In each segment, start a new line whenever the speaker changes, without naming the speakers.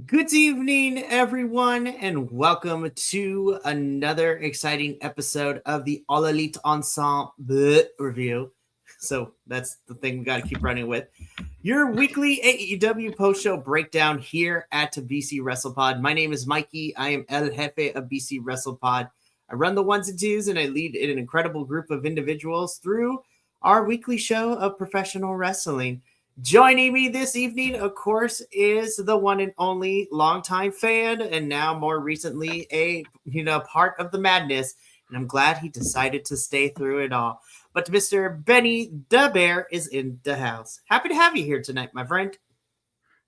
Good evening, everyone, and welcome to another exciting episode of the All Elite Ensemble review. So that's the thing we got to keep running with. Your weekly AEW Post-Show Breakdown here at BC WrestlePod. My name is Mikey. I am El Jefe of BC WrestlePod. I run the ones and twos, and I lead an incredible group of individuals through our weekly show of professional wrestling. Joining me this evening, of course, is the one and only longtime fan, and now more recently a part of the madness. And I'm glad he decided to stay through it all. But Mr. Benny the Bear is in the house. Happy to have you here tonight, my friend.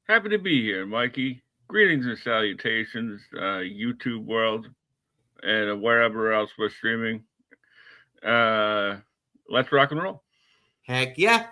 Happy to be here, Mikey. Greetings and salutations, YouTube world, and wherever else we're streaming. Let's rock and roll.
Heck yeah.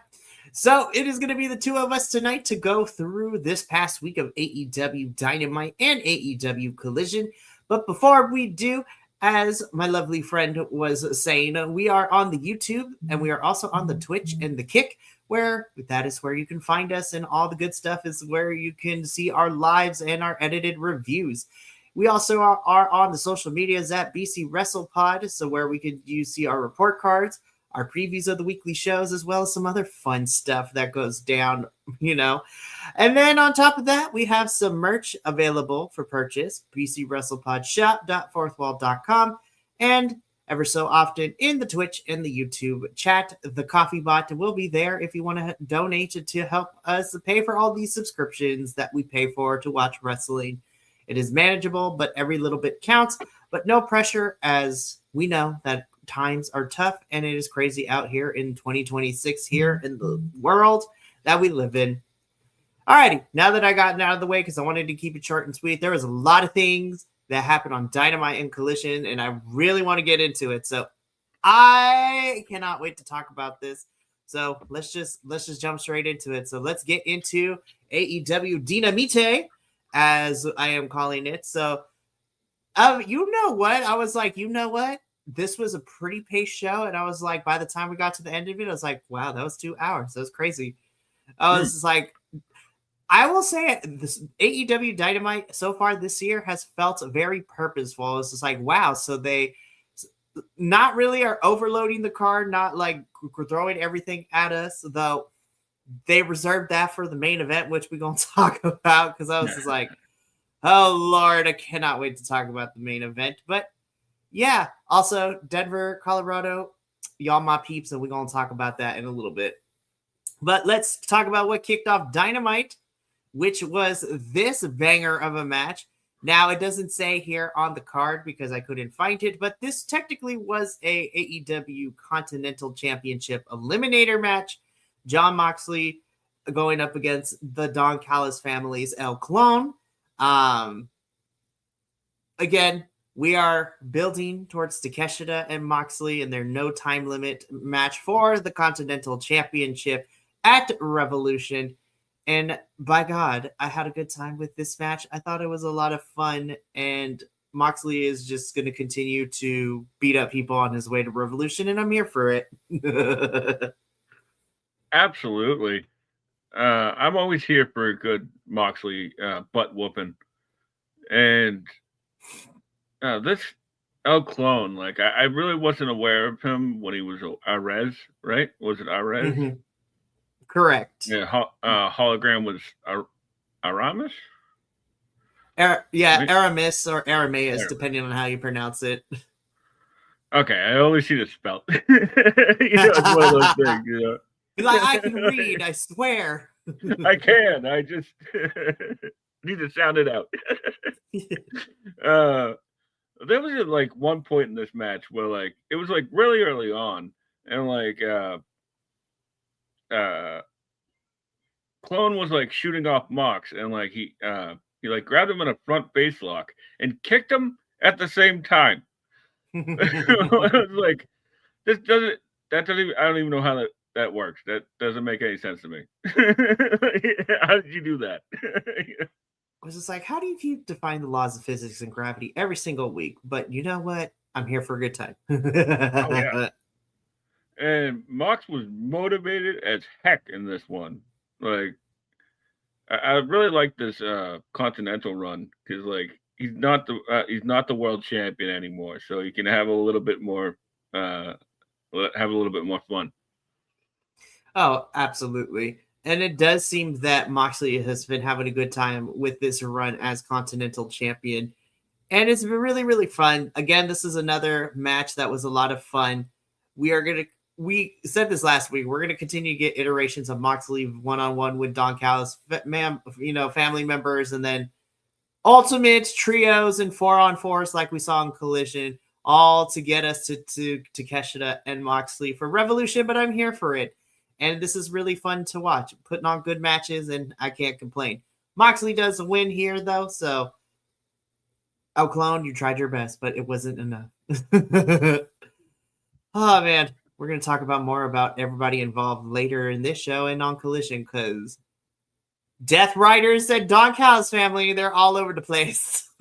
So it is going to be the two of us tonight to go through this past week of AEW Dynamite and AEW Collision. But before we do, as my lovely friend was saying, we are on the YouTube and we are also on the Twitch and the Kick, where that is where you can find us, and all the good stuff is where you can see our lives and our edited reviews. We also are on the social medias at BC WrestlePod, so where you see our report cards, our previews of the weekly shows, as well as some other fun stuff that goes down, And then on top of that, we have some merch available for purchase, bcwrestlepodshop.fourthwall.com, and ever so often in the Twitch and the YouTube chat. The coffee bot will be there if you want to donate to help us pay for all these subscriptions that we pay for to watch wrestling. It is manageable, but every little bit counts, but no pressure, as we know that times are tough and it is crazy out here in 2026 here in the world that we live in. Alrighty, now that I got out of the way, because I wanted to keep it short and sweet, there was a lot of things that happened on Dynamite and Collision, and I really want to get into it. So I cannot wait to talk about this. So let's just jump straight into it. So let's get into AEW Dynamite, as I am calling it. So you know what? I was like, you know what? This was a pretty paced show, and I was like, by the time we got to the end of it, I was like, wow, that was 2 hours. That was crazy. I was just like, I will say this AEW Dynamite so far this year has felt very purposeful. It's just like, wow, so they not really are overloading the card, not like throwing everything at us, though they reserved that for the main event, which we're going to talk about, because I was just like, oh, Lord, I cannot wait to talk about the main event. But yeah, also Denver, Colorado, y'all my peeps, and we're going to talk about that in a little bit. But let's talk about what kicked off Dynamite, which was this banger of a match. Now, it doesn't say here on the card because I couldn't find it, but this technically was a AEW Continental Championship Eliminator match. Jon Moxley going up against the Don Callis family's El Clone. Again, we are building towards Takeshita and Moxley and their no time limit match for the Continental Championship at Revolution. And by God, I had a good time with this match. I thought it was a lot of fun, and Moxley is just going to continue to beat up people on his way to Revolution, and I'm here for it.
Absolutely. I'm always here for a good Moxley butt whooping. And this El Clone, like, I really wasn't aware of him when he was Arez, right? Was it Arez?
Mm-hmm. Correct.
Yeah, hologram was Aramis?
Aramis or Aramaeus, depending on how you pronounce it.
Okay, I only see the spell. It's one of those things,
Like, I can read, I swear.
I can. I just need to sound it out. There was like one point in this match where like it was like really early on, and like Clone was like shooting off Mox, and like he like grabbed him in a front face lock and kicked him at the same time. I was like, this doesn't. That doesn't even. I don't even know how that works. That doesn't make any sense to me. How did you do that?
I was just like, how do you keep defying the laws of physics and gravity every single week? But you know what? I'm here for a good time.
Oh, yeah. And Mox was motivated as heck in this one. Like, I really like this Continental run because like he's not the world champion anymore, so he can have a little bit more fun.
Oh, absolutely. And it does seem that Moxley has been having a good time with this run as Continental Champion. And it's been really, really fun. Again, this is another match that was a lot of fun. We said this last week, we're going to continue to get iterations of Moxley one-on-one with Don Callis, family members, and then ultimate trios and 4-on-4s like we saw in Collision, all to get us to Takeshita and Moxley for Revolution, but I'm here for it. And this is really fun to watch. Putting on good matches, and I can't complain. Moxley does win here, though, so Clone, you tried your best, but it wasn't enough. Oh, man. We're going to talk about more about everybody involved later in this show and on Collision, because Death Riders and Don Callis family, they're all over the place.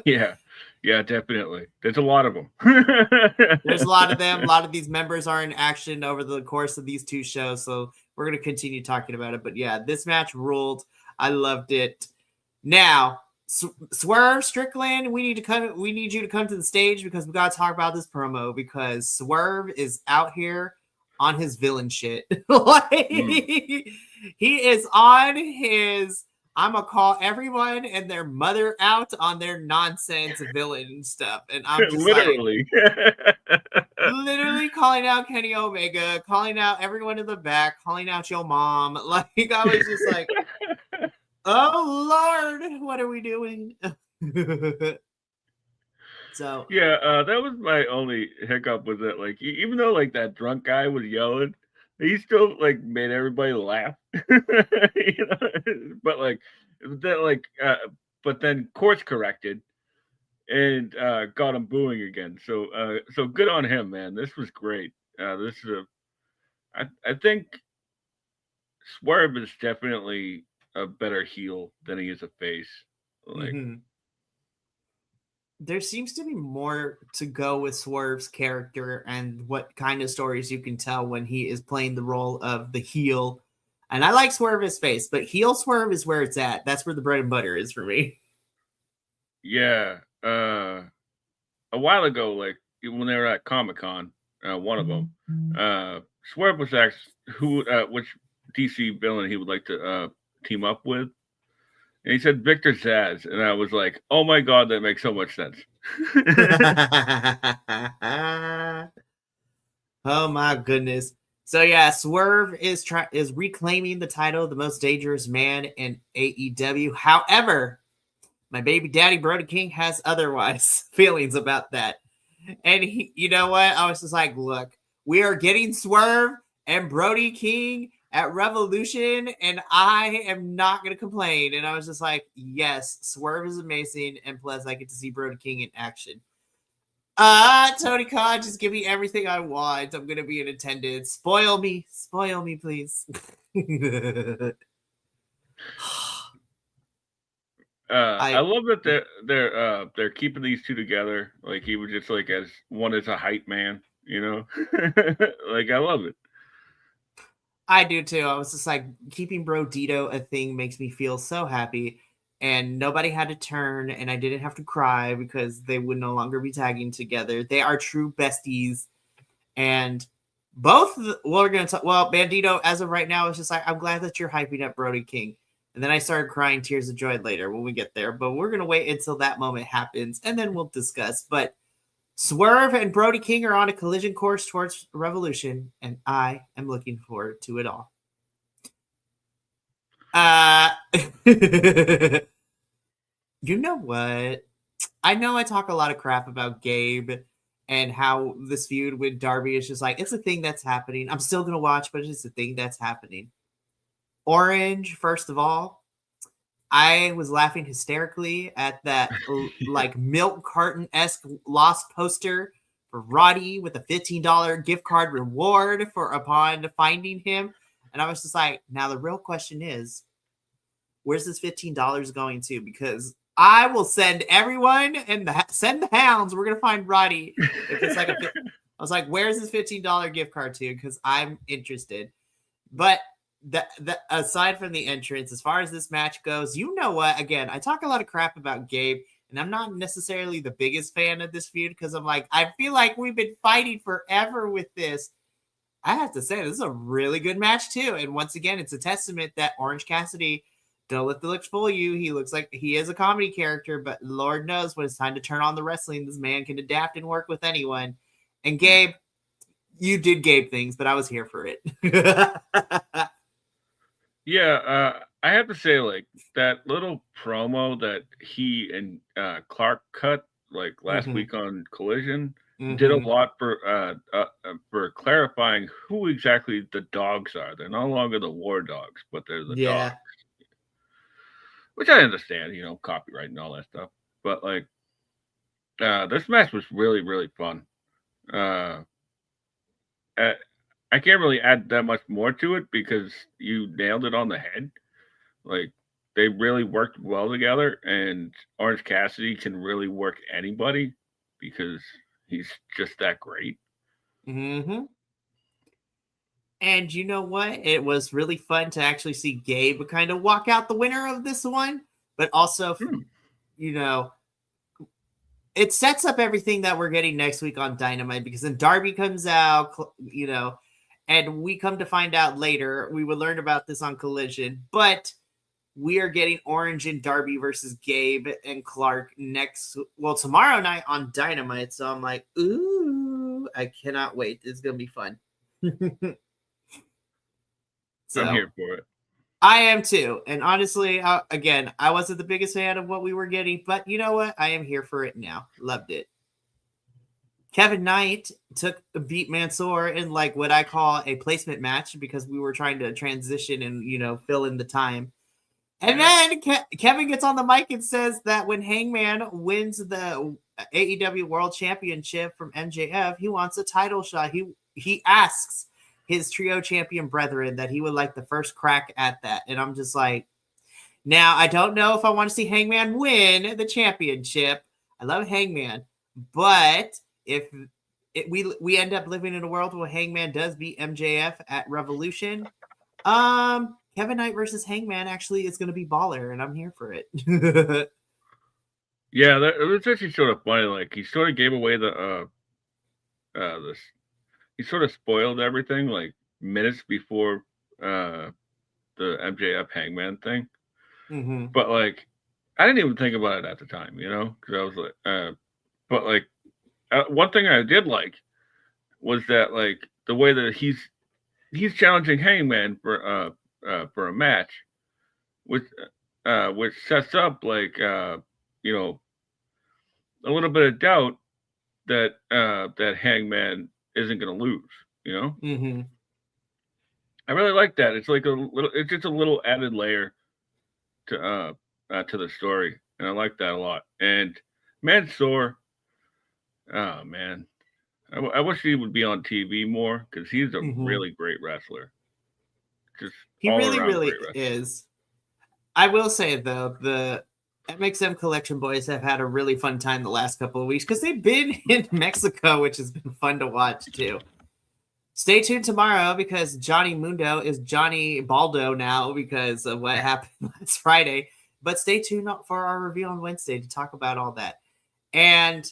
Yeah, definitely. There's a lot of them.
There's a lot of them. A lot of these members are in action over the course of these two shows, so we're going to continue talking about it. But yeah, this match ruled. I loved it. Now, Swerve Strickland, we need you to come to the stage because we got to talk about this promo because Swerve is out here on his villain shit. He is on his I'm gonna call everyone and their mother out on their nonsense villain stuff. And I'm just
literally
calling out Kenny Omega, calling out everyone in the back, calling out your mom. Like I was just like, oh Lord, what are we doing? So
yeah, that was my only hiccup was that like even though like that drunk guy was yelling, he still like made everybody laugh. But then course corrected and got him booing again. So good on him, man. This was great. I think Swerve is definitely a better heel than he is a face. Like
there seems to be more to go with Swerve's character and what kind of stories you can tell when he is playing the role of the heel. And I like Swerve as face, but heel Swerve is where it's at. That's where the bread and butter is for me.
Yeah. A while ago, like when they were at Comic-Con, one of them, Swerve was asked which DC villain he would like to team up with. And he said Victor Zaz. And I was like, oh my God, that makes so much sense.
Oh my goodness. So yeah, Swerve is reclaiming the title of the most dangerous man in AEW. However, my baby daddy Brody King has otherwise feelings about that. And he, you know what? I was just like, look, we are getting Swerve and Brody King at Revolution, and I am not going to complain. And I was just like, yes, Swerve is amazing, and plus I get to see Brody King in action. Tony Khan, just give me everything I want. I'm going to be in attendance. Spoil me, please.
I love that they're keeping these two together. Like he was just like as one as a hype man, you know. Like I love it.
I do too. I was just like, keeping Bro Dito a thing makes me feel so happy. And nobody had to turn, and I didn't have to cry because they would no longer be tagging together. They are true besties. And both, Bandito, as of right now, is just like, I'm glad that you're hyping up Brody King. And then I started crying tears of joy later when we get there. But we're going to wait until that moment happens, and then we'll discuss. But Swerve and Brody King are on a collision course towards Revolution, and I am looking forward to it all. You know what? I know I talk a lot of crap about Gabe and how this feud with Darby is just like, it's a thing that's happening. I'm still going to watch, but it's just a thing that's happening. Orange, first of all, I was laughing hysterically at that like milk carton-esque lost poster for Roddy with a $15 gift card reward for upon finding him. And I was just like, now the real question is, where's this $15 going to? Because I will send everyone and send the hounds. We're going to find Roddy. If it's like I was like, where's this $15 gift card to? Because I'm interested. But aside from the entrance, as far as this match goes, you know what? Again, I talk a lot of crap about Gabe, and I'm not necessarily the biggest fan of this feud because I'm like, I feel like we've been fighting forever with this. I have to say, this is a really good match too. And once again, it's a testament that Orange Cassidy, don't let the looks fool you. He looks like he is a comedy character, but Lord knows when it's time to turn on the wrestling, this man can adapt and work with anyone. And Gabe, you did Gabe things, but I was here for it.
Yeah, I have to say, like, that little promo that he and Clark cut like last week on Collision did a lot for clarifying who exactly the dogs are. They're no longer the war dogs, but they're the dogs. Which I understand, you know, copyright and all that stuff. But like, this match was really, really fun. I can't really add that much more to it because you nailed it on the head. Like, they really worked well together, and Orange Cassidy can really work anybody because he's just that great.
And you know what? It was really fun to actually see Gabe kind of walk out the winner of this one, but also, you know, it sets up everything that we're getting next week on Dynamite because then Darby comes out, you know, and we come to find out later, we will learn about this on Collision, but we are getting Orange and Darby versus Gabe and Clark tomorrow night on Dynamite. So I'm like, ooh, I cannot wait. It's going to be fun.
So, I'm here for it.
I am too. And honestly, again, I wasn't the biggest fan of what we were getting, but you know what? I am here for it now. Loved it. Kevin Knight beat Mansoor in like what I call a placement match because we were trying to transition and, you know, fill in the time. And then Kevin gets on the mic and says that when Hangman wins the AEW World Championship from MJF, he wants a title shot. He asks his trio champion brethren that he would like the first crack at that. And I'm just like, now I don't know if I want to see Hangman win the championship. I love Hangman, but if we end up living in a world where Hangman does beat MJF at Revolution, Kevin Knight versus Hangman actually is going to be baller, and I'm here for it.
Yeah, it was actually sort of funny. Like, he sort of gave away he sort of spoiled everything like minutes before the MJF Hangman thing. But like, I didn't even think about it at the time, you know, because I was like, but like, one thing I did like was that like the way that he's challenging Hangman for a match, which sets up like you know, a little bit of doubt that that Hangman isn't going to lose, you know. I really like that. It's like it's just a little added layer to the story, and I like that a lot. And Mansoor, oh man, I wish he would be on TV more because he's a really great wrestler.
He really is. I will say though, the MXM Collection boys have had a really fun time the last couple of weeks because they've been in Mexico, which has been fun to watch too. Stay tuned tomorrow because Johnny Mundo is Johnny Baldo now because of what happened last Friday. But stay tuned for our review on Wednesday to talk about all that. And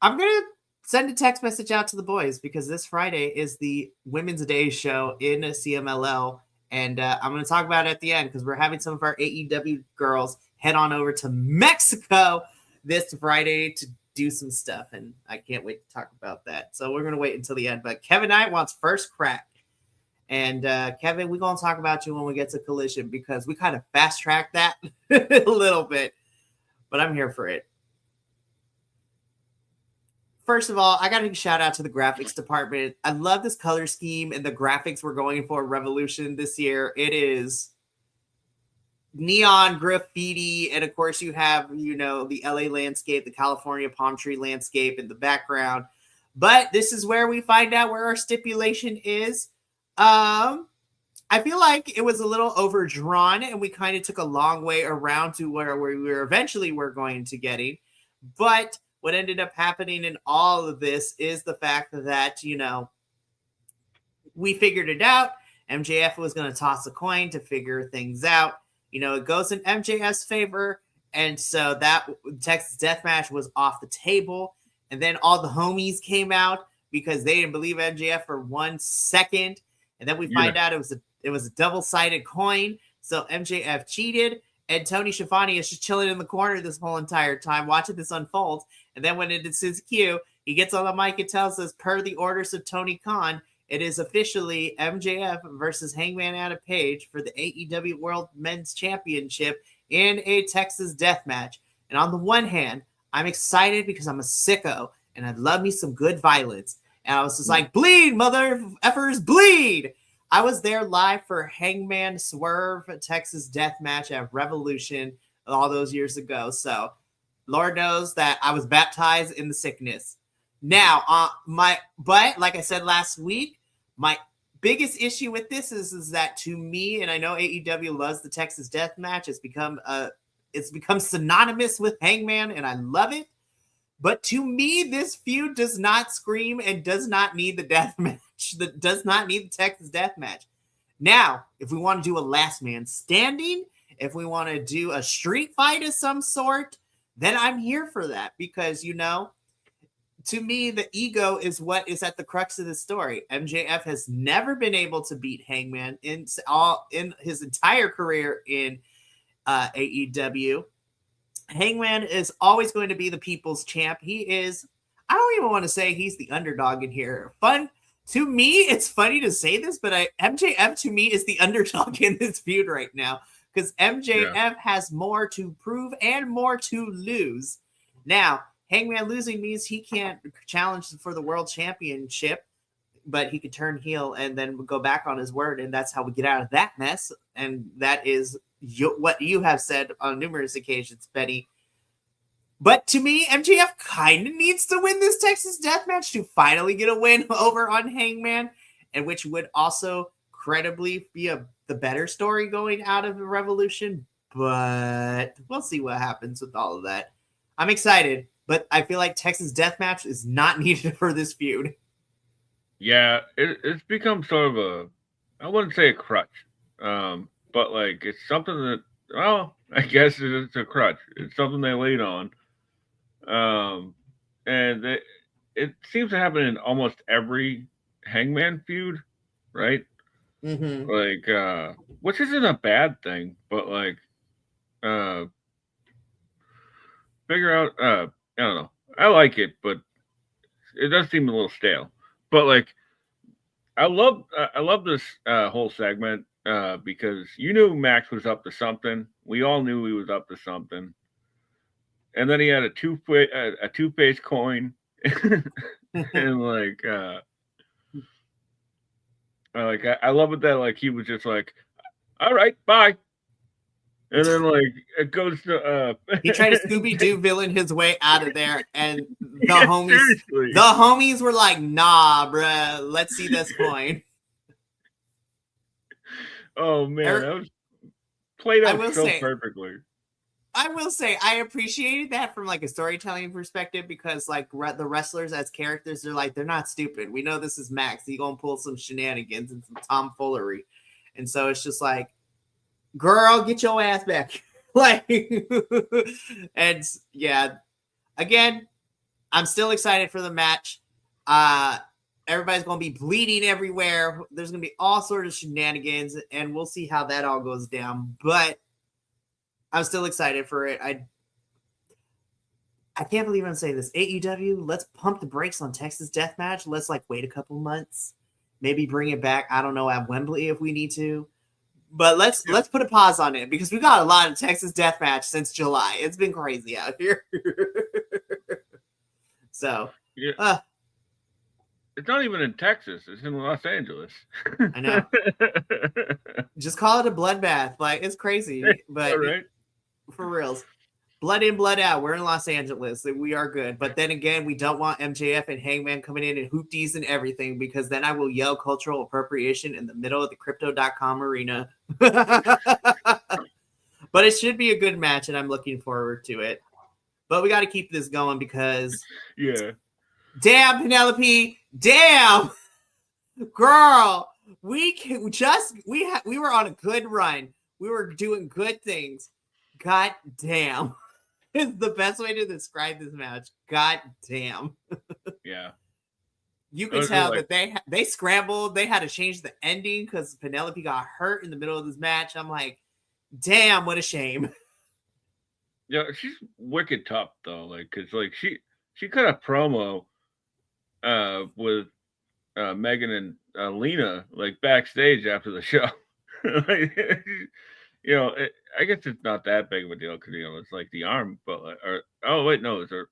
I'm going to send a text message out to the boys because this Friday is the Women's Day show in CMLL. And I'm going to talk about it at the end because we're having some of our AEW girls head on over to Mexico this Friday to do some stuff. And I can't wait to talk about that. So we're going to wait until the end. But Kevin Knight wants first crack. And Kevin, we're going to talk about you when we get to Collision because we kind of fast-tracked that a little bit. But I'm here for it. First of all, I got to shout out to the graphics department. I love this color scheme and the graphics we're going for Revolution this year. It is neon graffiti. And of course you have, you know, the LA landscape, the California palm tree landscape in the background. But this is where we find out where our stipulation is. I feel like it was a little overdrawn and we kind of took a long way around to where we were eventually going to getting. But what ended up happening in all of this is the fact that, you know, we figured it out MJF was going to toss a coin to figure things out. It goes in MJF's favor. And so that Texas Death Match was off the table. And then all the homies came out because they didn't believe MJF for 1 second. And then we find out it was a double-sided coin. So MJF cheated. And Tony Schiavone is just chilling in the corner this whole entire time, watching this unfold. And then when it is his cue, he gets on the mic and tells us, per the orders of Tony Khan, it is officially MJF versus Hangman Adam Page for the AEW World Men's Championship in a Texas death match. And on the one hand, I'm excited because I'm a sicko and I love me some good violence. And I was just like, bleed, mother effers, bleed. I was there live for Hangman Swerve Texas death match at Revolution all those years ago. So Lord knows that I was baptized in the sickness. Now, but like I said last week, my biggest issue with this is that to me, and I know AEW loves the Texas death match, it's become synonymous with Hangman, and I love it. But to me, this feud does not scream and does not need the death match. That does not need the Texas death match. Now, if we want to do a last man standing, if we want to do a street fight of some sort, then I'm here for that because, to me, the ego is what is at the crux of the story. MJF has never been able to beat Hangman in his entire career in AEW. Hangman is always going to be the people's champ. He is, I don't even want to say he's the underdog in here. To me, it's funny to say this, but MJF to me is the underdog in this feud right now because MJF has more to prove and more to lose. Now, Hangman losing means he can't challenge for the world championship, but he could turn heel and then go back on his word, and that's how we get out of that mess. And that is what you have said on numerous occasions, Betty. But to me, MJF kind of needs to win this Texas death match to finally get a win over on Hangman, and which would also credibly be the better story going out of the Revolution. But we'll see what happens with all of that. I'm excited, but I feel like Texas death match is not needed for this feud.
Yeah, it's become sort of I wouldn't say a crutch, but like it's something that, well, I guess it's a crutch. It's something they lean on. And it seems to happen in almost every Hangman feud, right?
Mm-hmm.
Like, which isn't a bad thing, but like, figure out, I don't know. I like it, but it does seem a little stale. But like, I love this whole segment because you knew Max was up to something. We all knew he was up to something. And then he had a two-faced coin, and I love it that like he was just like, all right, bye. And then like it goes to
he tried to Scooby-Doo villain his way out of there, and the homies were like, nah, bruh, let's see this coin.
Oh man, that was played out perfectly.
I will say I appreciated that from like a storytelling perspective because like the wrestlers as characters, they're not stupid. We know this is Max. He's gonna pull some shenanigans and some tomfoolery, and so it's just like, girl, get your ass back. Like, and yeah, again, I'm still excited for the match. Everybody's going to be bleeding everywhere. There's going to be all sorts of shenanigans, and we'll see how that all goes down. But I'm still excited for it. I can't believe I'm saying this. AEW, let's pump the brakes on Texas Deathmatch. Let's like wait a couple months, maybe bring it back. I don't know, at Wembley if we need to. But let's put a pause on it because we got a lot of Texas Deathmatch since July. It's been crazy out here. So,
yeah. It's not even in Texas. It's in Los Angeles.
I know. Just call it a bloodbath. Like, it's crazy. But
right.
For reals. Blood in, blood out. We're in Los Angeles. We are good. But then again, we don't want MJF and Hangman coming in and hoopties and everything because then I will yell cultural appropriation in the middle of the Crypto.com arena. But it should be a good match, and I'm looking forward to it. But we got to keep this going because...
Yeah.
Damn, Penelope. Damn. Girl. We were on a good run. We were doing good things. God damn. Is the best way to describe this match. God damn.
Yeah.
You could tell that they scrambled. They had to change the ending because Penelope got hurt in the middle of this match. I'm like, damn, what a shame.
Yeah, she's wicked tough though. Like, cause like she cut a promo with Megan and Lena like backstage after the show. Like, I guess it's not that big of a deal because it's like the arm, but oh wait, no, it's her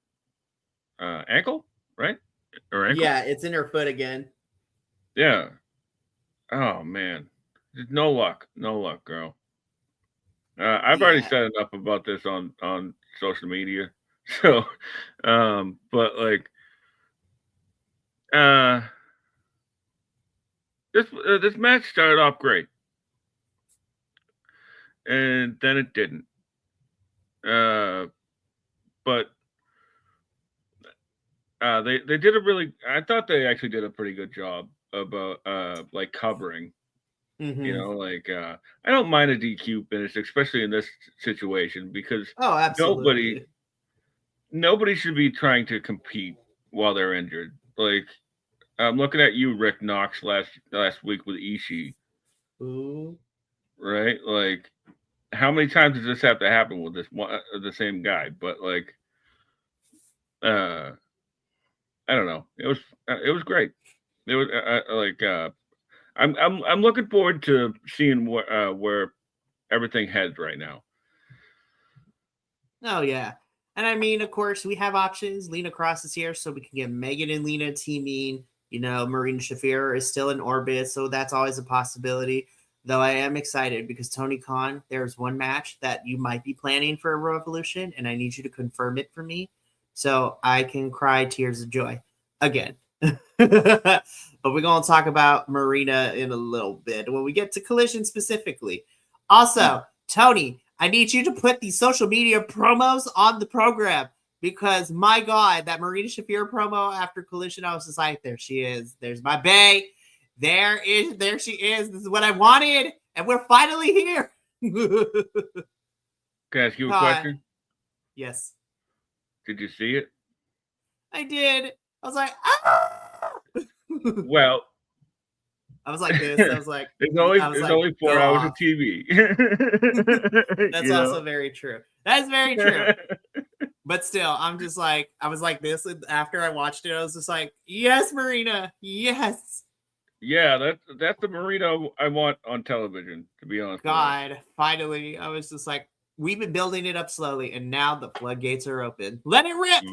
ankle, right? Or ankle?
Yeah, it's in her foot again.
Yeah. Oh man, no luck, girl. I've already said enough about this on social media, so but like this match started off great, and then it didn't. But they did a really. I thought they actually did a pretty good job about like covering.
Mm-hmm.
I don't mind a DQ finish, especially in this situation, because
absolutely.
nobody should be trying to compete while they're injured. Like, I'm looking at you, Rick Knox, last week with Ishii.
Ooh.
Right? Like, how many times does this have to happen with this one, the same guy? But like, I don't know. It was great. It was I'm looking forward to seeing where everything heads right now.
Oh yeah. And I mean, of course, we have options. Lena Cross is here, so we can get Megan and Lena teaming. Marina Shafir is still in orbit, so that's always a possibility. Though I am excited because Tony Khan, there's one match that you might be planning for a Revolution, and I need you to confirm it for me so I can cry tears of joy again. But we're going to talk about Marina in a little bit when we get to Collision specifically. Also, Tony, I need you to put the social media promos on the program because my God, that Marina Shafir promo after Collision, I was just like, there she is. There's my bae. There she is. This is what I wanted. And we're finally here.
Can I ask you a question?
Yes.
Did you see it?
I did. I was like, ah!
Well,
I was like this. I was like,
there's only 4 hours of TV.
That's also very true. That's very true. But still, I'm just like, I was like this. After I watched it, I was just like, yes, Marina. Yes.
Yeah, that's the Marina I want on television, to be honest.
God, finally. I was just like, we've been building it up slowly, and now the floodgates are open. Let it rip.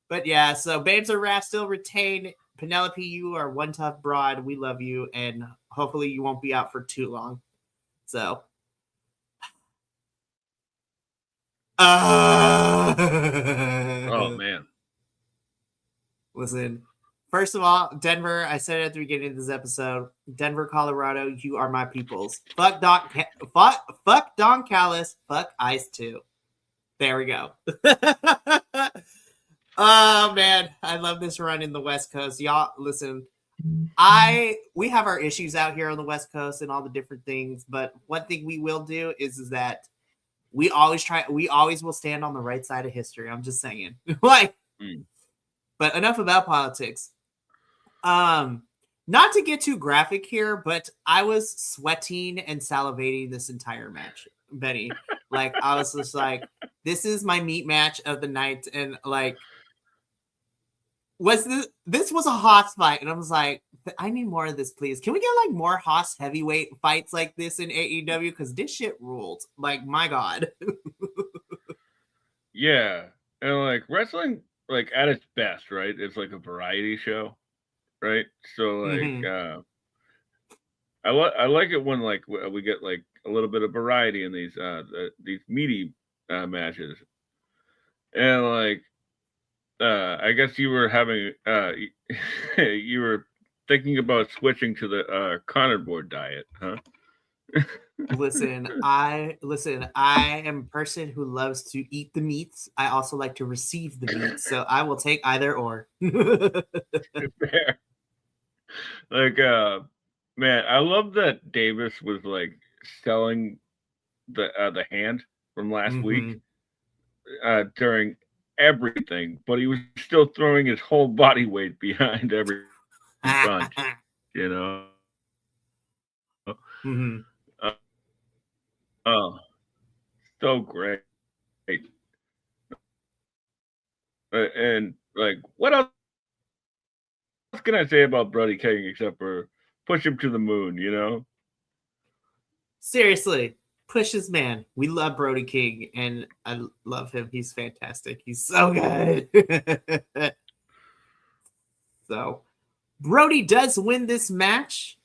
But yeah, so Babes and Wrath still retain. Penelope, you are one tough broad. We love you, and hopefully you won't be out for too long. So.
Oh, man.
Listen, first of all, Denver, I said it at the beginning of this episode, Denver, Colorado, you are my peoples. Fuck Don Callis, fuck Ice 2. There we go. Oh, man, I love this run in the West Coast. Y'all, listen, we have our issues out here on the West Coast and all the different things, but one thing we will do is that we always will stand on the right side of history. I'm just saying. But enough about politics. Not to get too graphic here, but I was sweating and salivating this entire match, Benny. Like, I was just like, this is my meat match of the night. And like, this was a Haas fight, and I was like, I need more of this, please. Can we get like more Haas heavyweight fights like this in AEW? Because this shit ruled. Like, my God.
Yeah, and like wrestling, like at its best, right? It's like a variety show, right? So like, I like it when like we get like a little bit of variety in these meaty matches, and like. I guess you were having you were thinking about switching to the carnivore diet, huh?
Listen, I am a person who loves to eat the meats. I also like to receive the meats, so I will take either or.
Fair. Like Man, I love that Davis was like selling the hand from last week during everything, but he was still throwing his whole body weight behind every punch. You know.
Mm-hmm.
Oh, so great. And like, what else can I say about Brody King except for push him to the moon? You know.
Seriously, push his man. We love Brody King, and I love him. He's fantastic. He's so good. So, Brody does win this match.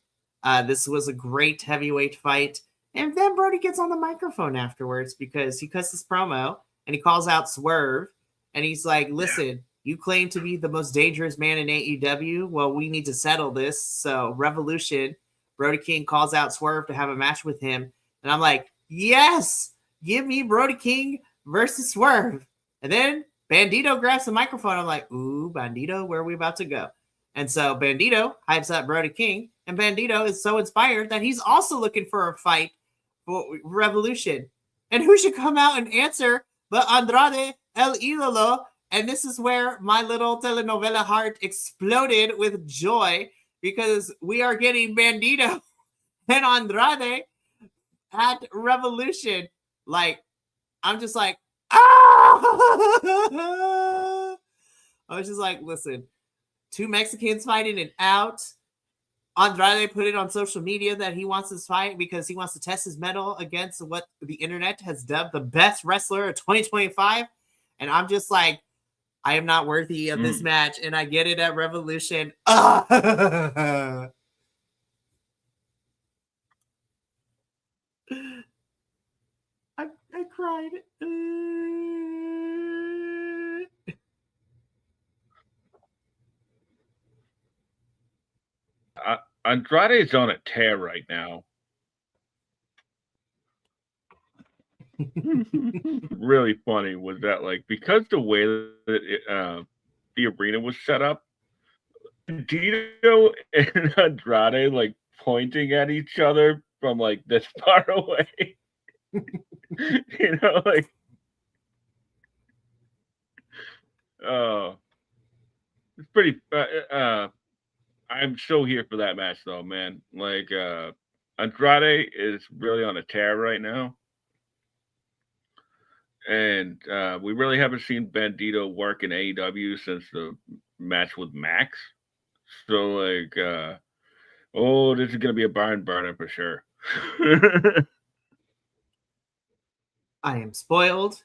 This was a great heavyweight fight. And then Brody gets on the microphone afterwards because he cuts his promo and he calls out Swerve. And he's like, listen, you claim to be the most dangerous man in AEW. Well, we need to settle this. So, Revolution, Brody King calls out Swerve to have a match with him. And I'm like, yes, give me Brody King versus Swerve. And then Bandito grabs the microphone. I'm like, ooh, Bandito, where are we about to go? And so Bandito hypes up Brody King. And Bandito is so inspired that he's also looking for a fight for Revolution. And who should come out and answer but Andrade El Idolo? And this is where my little telenovela heart exploded with joy because we are getting Bandito and Andrade at Revolution. Like, I'm just like, ah! I was just like, listen, two Mexicans fighting it out. Andrade put it on social media that he wants this fight because he wants to test his mettle against what the internet has dubbed the best wrestler of 2025. And I'm just like, I am not worthy of this match, and I get it at Revolution. I cried.
Andrade's on a tear right now. Really funny was that, like, because the way that the arena was set up, Dito and Andrade like pointing at each other from like this far away. You know, like, it's pretty. I'm so here for that match, though, man. Like, Andrade is really on a tear right now. And we really haven't seen Bandito work in AEW since the match with Max. So, like, this is going to be a barn burner for sure.
I am spoiled.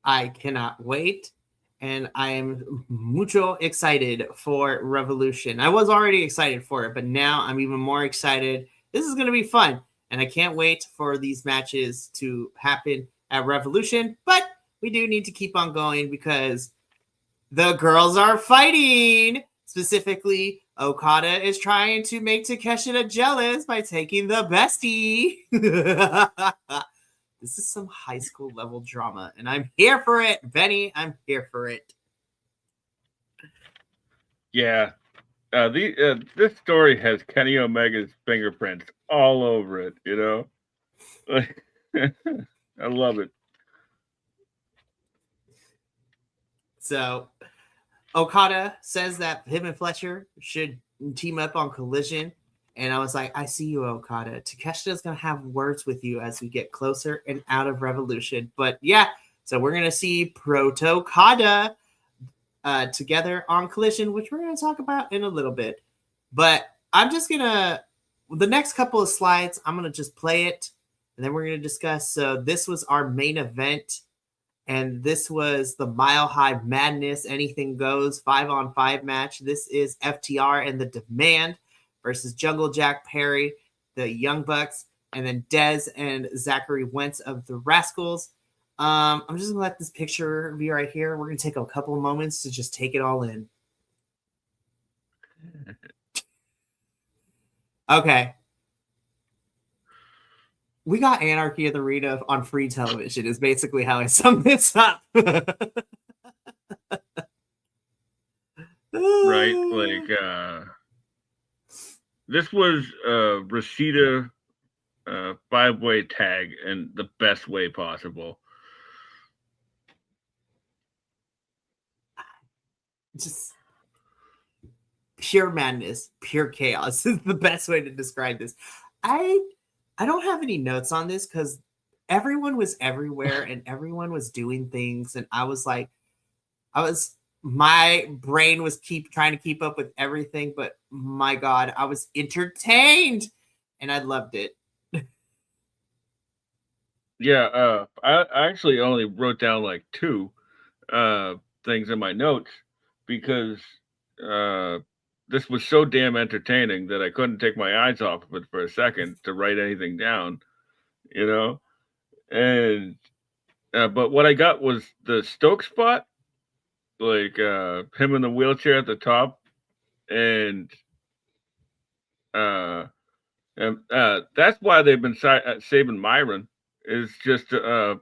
I cannot wait. And I am mucho excited for Revolution. I was already excited for it, but now I'm even more excited. This is going to be fun. And I can't wait for these matches to happen at Revolution. But we do need to keep on going because the girls are fighting. Specifically, Okada is trying to make Takeshita jealous by taking the bestie. This is some high school level drama, and I'm here for it, Benny. I'm here for it.
Yeah. This story has Kenny Omega's fingerprints all over it, you know? I love it.
So, Okada says that him and Fletcher should team up on Collision. And I was like, I see you, Okada. Takeshita's going to have words with you as we get closer and out of Revolution. But yeah, so we're going to see Proto-Okada together on Collision, which we're going to talk about in a little bit. But I'm just going to, the next couple of slides, I'm going to just play it. And then we're going to discuss. So this was our main event. And this was the Mile High Madness, Anything Goes 5-on-5 match. This is FTR and The Demand versus Jungle Jack Perry, the Young Bucks, and then Dez and Zachary Wentz of the Rascals. I'm just going to let this picture be right here. We're going to take a couple of moments to just take it all in. Okay. We got Anarchy in the Arena on free television is basically how I sum this up.
Right? Like, this was Rashida 5-way tag in the best way possible.
Just pure madness, pure chaos is the best way to describe this. I don't have any notes on this because everyone was everywhere and everyone was doing things, and my brain was trying to keep up with everything, but my God, I was entertained and I loved it.
Yeah, I actually only wrote down like two things in my notes because this was so damn entertaining that I couldn't take my eyes off of it for a second to write anything down, you know. And but what I got was the Stoke spot, like him in the wheelchair at the top, and uh, that's why they've been saving Myron is just to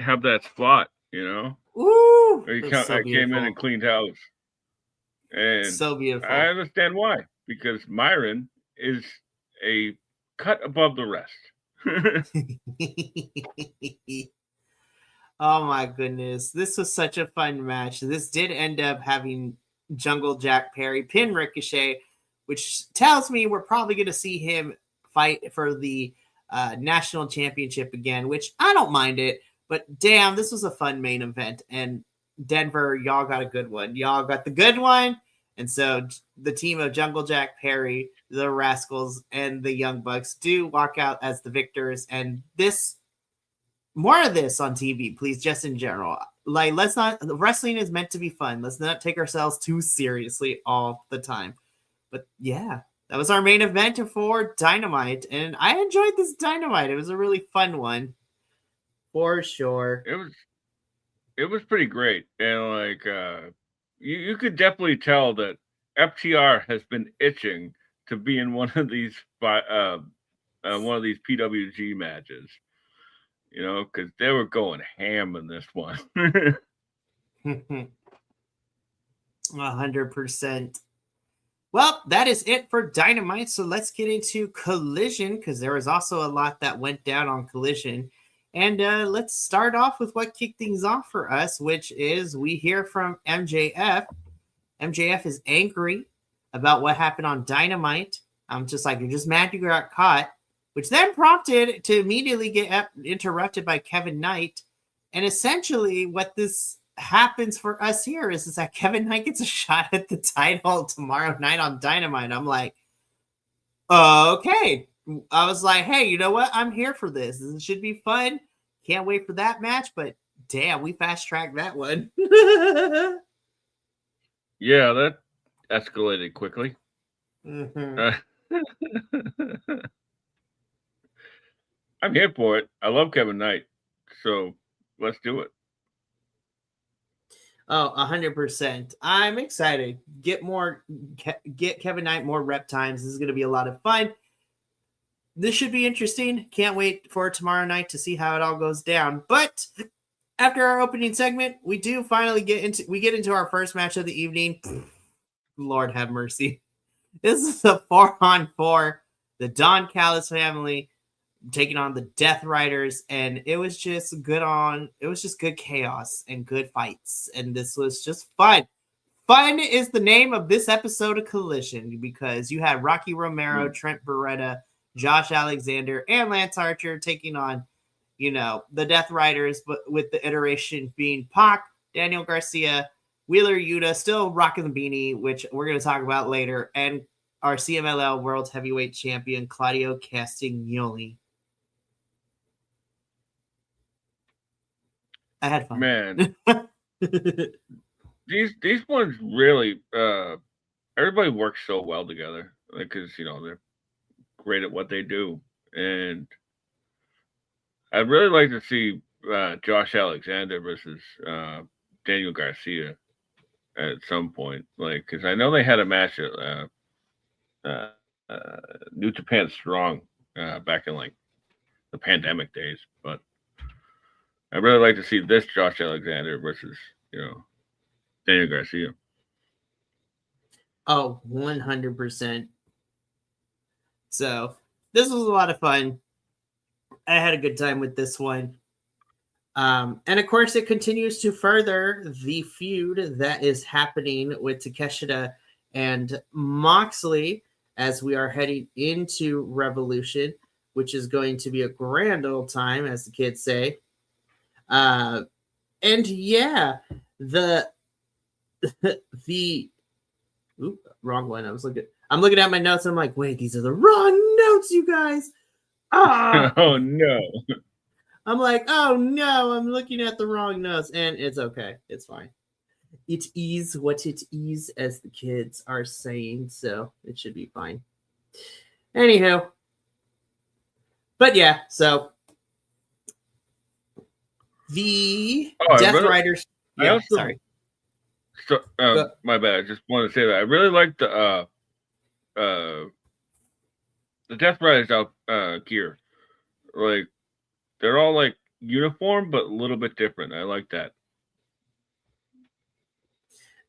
have that spot, you know.
Ooh,
He
that's so
came in
beautiful.
and cleaned house, and
So beautiful.
I understand why, because Myron is a cut above the rest.
Oh my goodness. This was such a fun match. This did end up having Jungle Jack Perry pin Ricochet, which tells me we're probably going to see him fight for the national championship again, which I don't mind it. But damn, this was a fun main event. And Denver, y'all got a good one. Y'all got the good one. And so the team of Jungle Jack Perry, the Rascals, and the Young Bucks do walk out as the victors. And this more of this on TV, please, just in general. Like, let's not, wrestling is meant to be fun. Let's not take ourselves too seriously all the time. But yeah, that was our main event for Dynamite. And I enjoyed this Dynamite. It was a really fun one. For sure.
It was pretty great. And like you could definitely tell that FTR has been itching to be in one of these PWG matches. You know, because they were going ham in this one.
100%. Well, that is it for Dynamite. So let's get into Collision because there was also a lot that went down on Collision. And let's start off with what kicked things off for us, which is we hear from MJF. MJF is angry about what happened on Dynamite. I'm just like, you're just mad you got caught, which then prompted to immediately get interrupted by Kevin Knight. And essentially what this happens for us here is that Kevin Knight gets a shot at the title tomorrow night on Dynamite. I'm like, okay. I was like, hey, you know what? I'm here for this. This should be fun. Can't wait for that match, but damn, we fast-tracked that one.
Yeah, that escalated quickly.
Mm-hmm.
I'm here for it. I love Kevin Knight, so let's do it.
Oh, 100%. I'm excited. Get Kevin Knight more rep times. This is going to be a lot of fun. This should be interesting. Can't wait for tomorrow night to see how it all goes down. But after our opening segment, we do finally get into our first match of the evening. Lord have mercy. This is a 4-on-4. The Don Callis family taking on the Death Riders, and it was just good chaos and good fights, and this was just fun. Fun is the name of this episode of Collision because you had Rocky Romero, Trent Beretta, Josh Alexander, and Lance Archer taking on, the Death Riders, but with the iteration being Pac, Daniel Garcia, Wheeler Yuta, still rocking the beanie, which we're going to talk about later, and our CMLL World Heavyweight Champion, Claudio Castagnoli. I had fun.
Man. These ones really everybody works so well together. Like, cause they're great at what they do. And I'd really like to see Josh Alexander versus Daniel Garcia at some point. Like, cause I know they had a match at New Japan Strong back in like the pandemic days, but I'd really like to see this Josh Alexander versus, Daniel Garcia.
Oh, 100%. So this was a lot of fun. I had a good time with this one. And of course, it continues to further the feud that is happening with Takeshita and Moxley as we are heading into Revolution, which is going to be a grand old time, as the kids say. And yeah, the wrong one. I'm looking at my notes. And I'm like, wait, these are the wrong notes, you guys.
Oh no.
I'm like, oh no, I'm looking at the wrong notes, and it's okay. It's fine. It is what it is, as the kids are saying, so it should be fine. Anywho. But yeah, so the Death Riders. Yeah, sorry.
So, my bad. I just wanted to say that I really like the Death Riders out gear. Like, they're all like uniform, but a little bit different. I like that.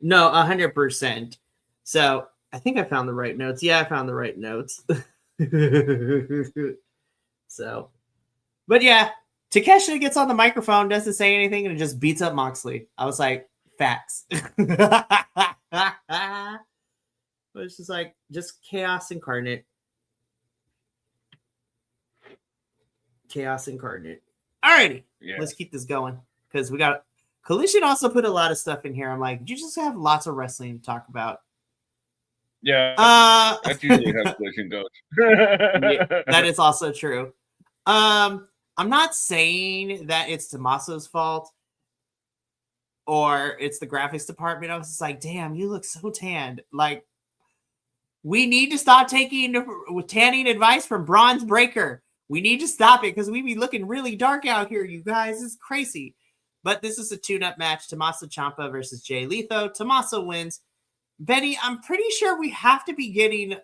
No, 100%. So I think I found the right notes. Yeah, I found the right notes. So, but yeah, Takeshita gets on the microphone, doesn't say anything, and just beats up Moxley. I was like, facts. It's just like, just chaos incarnate. Chaos incarnate. Alrighty, Let's keep this going because we got Collision. Also put a lot of stuff in here. I'm like, you just have lots of wrestling to talk about.
Yeah, that's usually how Collision goes.
Yeah, that is also true. I'm not saying that it's Tommaso's fault or it's the graphics department. I was just like, damn, you look so tanned. Like, we need to stop taking tanning advice from Bronze Breaker. We need to stop it because we be looking really dark out here, you guys. It's crazy. But this is a tune-up match. Tommaso Ciampa versus Jay Lethal. Tommaso wins. Betty, I'm pretty sure we have to be getting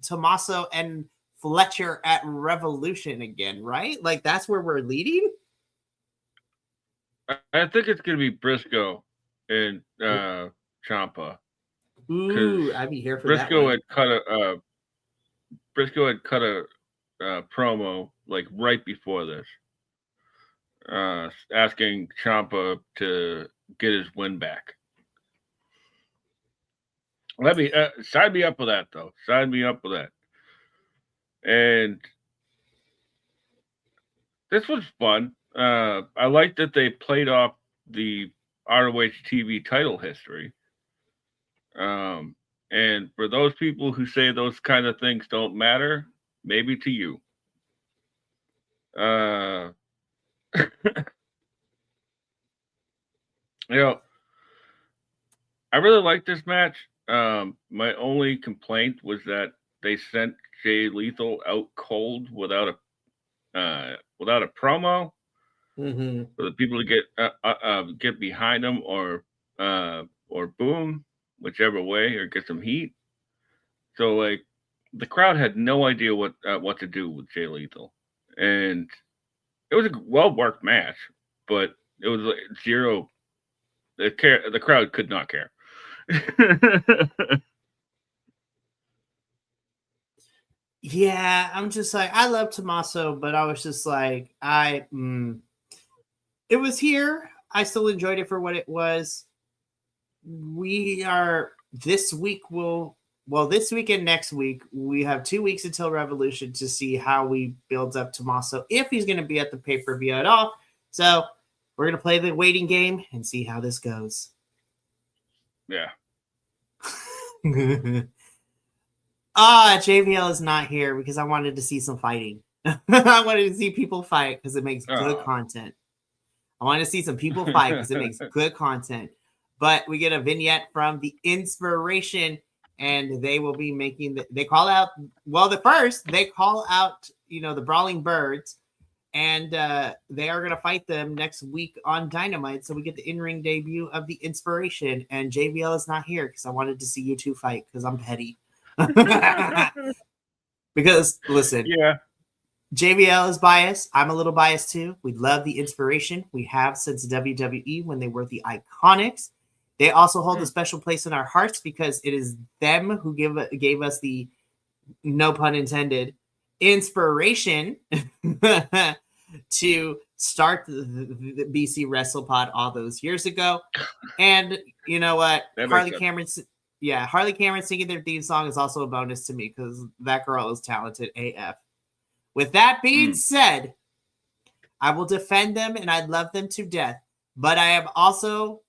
Tommaso and Fletcher at Revolution again, right? Like, that's where we're leading?
I think it's going to be Briscoe and Ciampa.
Ooh, I'd be here for that one.
Briscoe had cut a promo like right before this, asking Ciampa to get his win back. Let me sign me up with that, though. Sign me up with that. And this was fun. I like that they played off the ROH TV title history. And for those people who say those kind of things don't matter, maybe to you. You know, I really like this match. My only complaint was that they sent Jay Lethal out cold without a promo for the people to get behind him or boom, whichever way, or get some heat. So like the crowd had no idea what to do with Jay Lethal, and it was a well worked match, but it was like zero. The crowd could not care.
Yeah, I'm just like, I love Tommaso, but I was just like, it was here. I still enjoyed it for what it was. We are this week this week and next week, we have 2 weeks until Revolution to see how we build up Tommaso, if he's going to be at the pay-per-view at all. So we're going to play the waiting game and see how this goes.
Yeah.
JVL is not here because I wanted to see some fighting. I wanted to see people fight because it makes good content. I want to see some people fight because it makes good content. But we get a vignette from the Inspiration, and they will be making they call out the Brawling Birds, and they are going to fight them next week on Dynamite. So we get the in-ring debut of the Inspiration, and JVL is not here because I wanted to see you two fight because I'm petty. Because listen,
yeah,
JVL is biased. I'm a little biased too. We love the Inspiration. We have since WWE when they were the Iconics. They also hold a special place in our hearts because it is them who gave us the, no pun intended, inspiration to start the BC WrestlePod all those years ago. And you know what? Harley Cameron singing their theme song is also a bonus to me because that girl is talented AF. With that being said, I will defend them and I love them to death. But I am also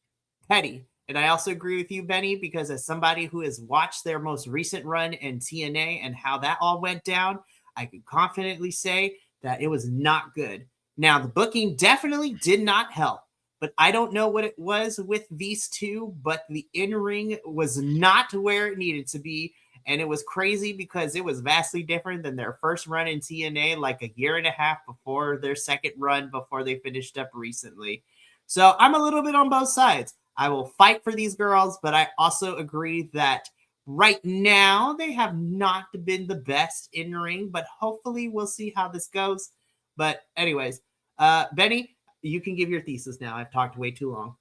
petty. And I also agree with you, Benny, because as somebody who has watched their most recent run in TNA and how that all went down, I can confidently say that it was not good. Now, the booking definitely did not help, but I don't know what it was with these two, but the in-ring was not where it needed to be. And it was crazy because it was vastly different than their first run in TNA, like a year and a half before their second run, before they finished up recently. So I'm a little bit on both sides. I will fight for these girls, but I also agree that right now they have not been the best in ring, but hopefully we'll see how this goes. But anyways, Benny, you can give your thesis now. I've talked way too long.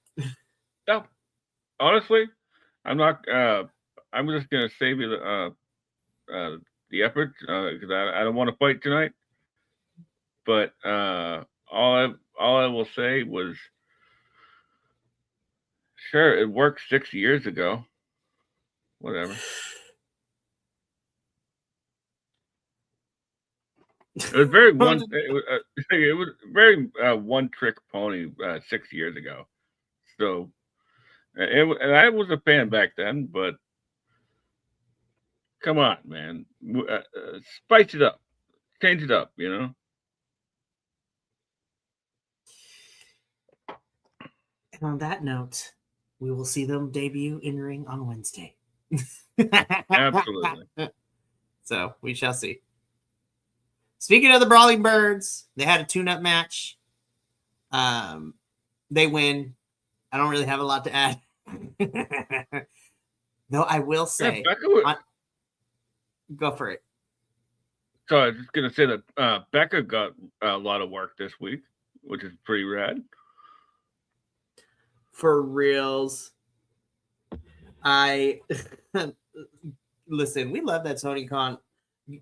No, honestly, I'm not. I'm just gonna save you the effort because I don't want to fight tonight. But all I will say was, sure, it worked 6 years ago. Whatever. It was very one. It was very one-trick pony 6 years ago. So, and I was a fan back then, but come on, man, spice it up, change it up, you know.
And on that note, we will see them debut in ring on Wednesday.
Absolutely.
So we shall see. Speaking of the Brawling Birds, they had a tune-up match. They win. I don't really have a lot to add. Though I will say, go for it.
So I was just gonna say that Becca got a lot of work this week, which is pretty rad.
For reals. Listen, we love that Tony Khan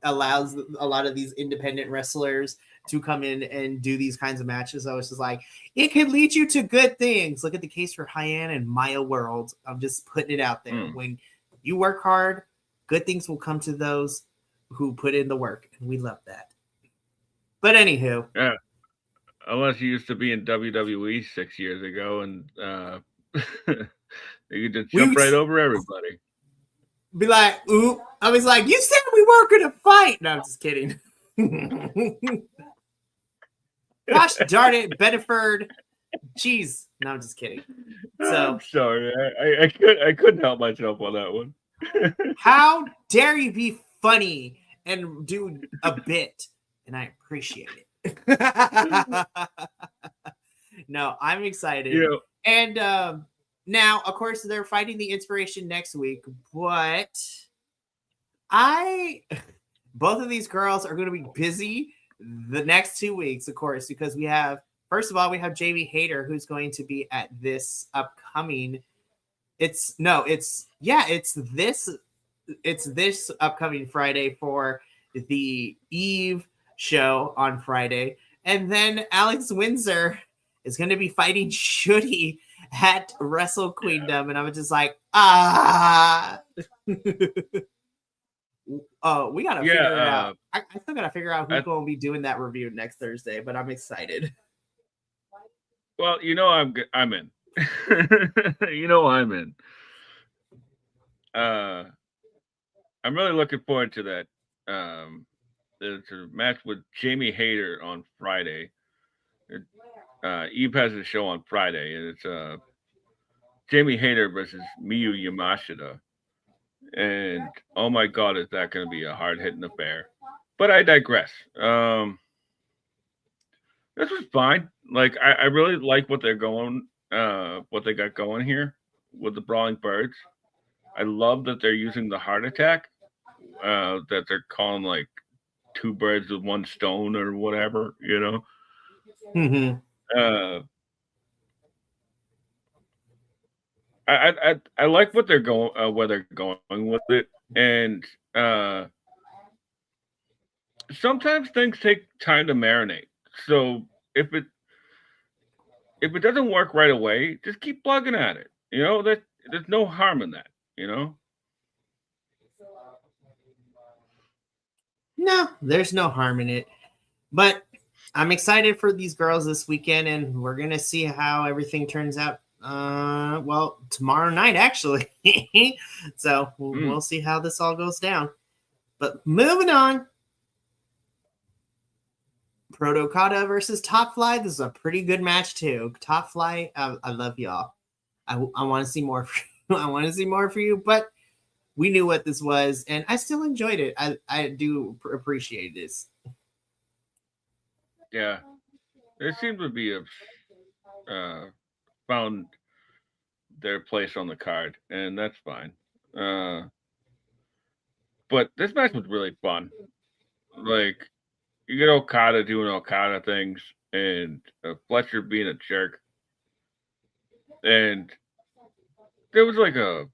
allows a lot of these independent wrestlers to come in and do these kinds of matches. I was just like, it can lead you to good things. Look at the case for Hyann and Maya World. I'm just putting it out there. When you work hard, good things will come to those who put in the work, and we love that. But anywho,
yeah. Unless you used to be in WWE 6 years ago, and you could just jump right over everybody.
Be like, ooh. I was like, you said we weren't going to fight. No, I'm just kidding. Gosh darn it, Bedford. Jeez. No, I'm just kidding. So
I'm sorry. I couldn't help myself on that one.
How dare you be funny and do a bit? And I appreciate it. No, I'm excited.
Yeah.
And now, of course, they're fighting the Inspiration next week, but both of these girls are going to be busy the next 2 weeks, of course, because we have Jamie Hayter, who's going to be at this upcoming. It's this upcoming Friday for the Eve show on Friday. And then Alex Windsor is going to be fighting Shooty at Wrestle Queendom. And I was just like, Oh, we got to figure it out. I still got to figure out who's going to be doing that review next Thursday, but I'm excited.
Well, I'm in. I'm in. I'm really looking forward to that. There's a match with Jamie Hayter on Friday. Eve has a show on Friday, and it's Jamie Hayter versus Miyu Yamashita. And oh my God, is that going to be a hard-hitting affair? But I digress. This was fine. Like I really like what they're going, what they got going here with the Brawling Birds. I love that they're using the heart attack. That they're calling like 2 birds with 1 stone or whatever,
Mm-hmm.
I like what they're going where they're going with it, and sometimes things take time to marinate. So if it doesn't work right away, just keep plugging at it. There's no harm in that.
No, there's no harm in it. But I'm excited for these girls this weekend, and we're gonna see how everything turns out. Well, tomorrow night actually. So we'll see how this all goes down. But moving on, Proto Okada versus Top Fly. This is a pretty good match too. Top Fly, I love y'all. I want to see more. I want to see more for you, but we knew what this was, and I still enjoyed it. I do appreciate this.
Yeah, they seem to be found their place on the card, and that's fine. But this match was really fun. Like, you get Okada doing Okada things, and Fletcher being a jerk, and there was like a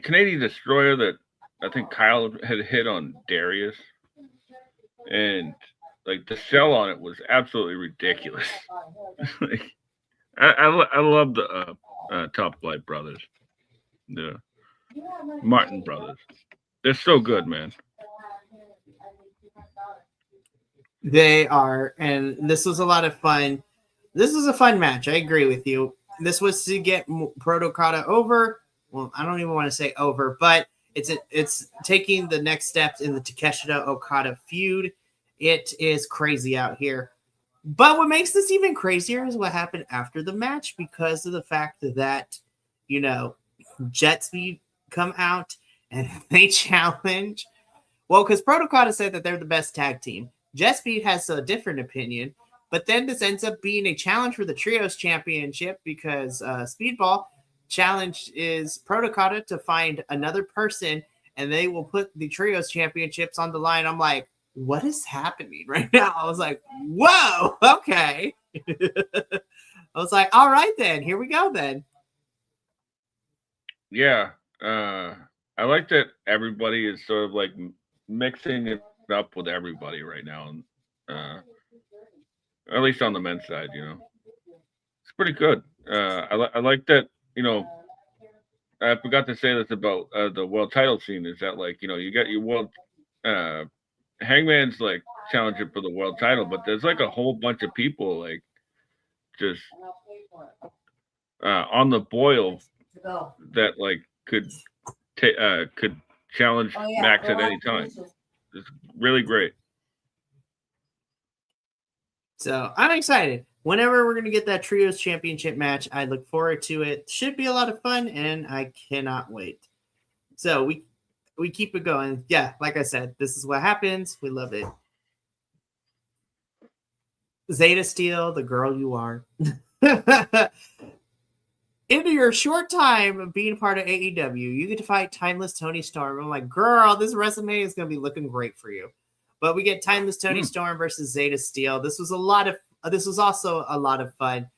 Canadian Destroyer that I think Kyle had hit on Darius, and like the sell on it was absolutely ridiculous. Like, I love the Top Flight brothers, the Martin brothers. They're so good, man.
They are, and this was a lot of fun. This was a fun match. I agree with you. This was to get Proto Okada over. Well, I don't even want to say over, but it's taking the next steps in the Takeshita Okada feud. It is crazy out here. But what makes this even crazier is what happened after the match, because of the fact that, Jet Speed come out and they challenge. Well, because Proto Okada said that they're the best tag team. Jet Speed has a different opinion, but then this ends up being a challenge for the Trios Championship, because Speedball challenge is Proto Okada to find another person, and they will put the Trios Championships on the line. I'm like, what is happening right now? I was like, whoa, okay. I was like, all right then, here we go then.
Yeah, I like that everybody is sort of like mixing it up with everybody right now, and at least on the men's side, it's pretty good. I like that. I forgot to say this about the world title scene, is that like you got your world Hangman's like challenging for the world title, but there's like a whole bunch of people like just on the boil that like could challenge Max at any time. It's really great.
So I'm excited. Whenever we're going to get that Trios Championship match, I look forward to it. Should be a lot of fun, and I cannot wait. So we keep it going. Yeah, like I said, this is what happens. We love it. Zeta Steel, the girl you are. In your short time of being part of AEW, you get to fight Timeless Tony Storm. I'm like, girl, this resume is going to be looking great for you. But we get Timeless Tony Storm versus Zeta Steel. This was also a lot of fun.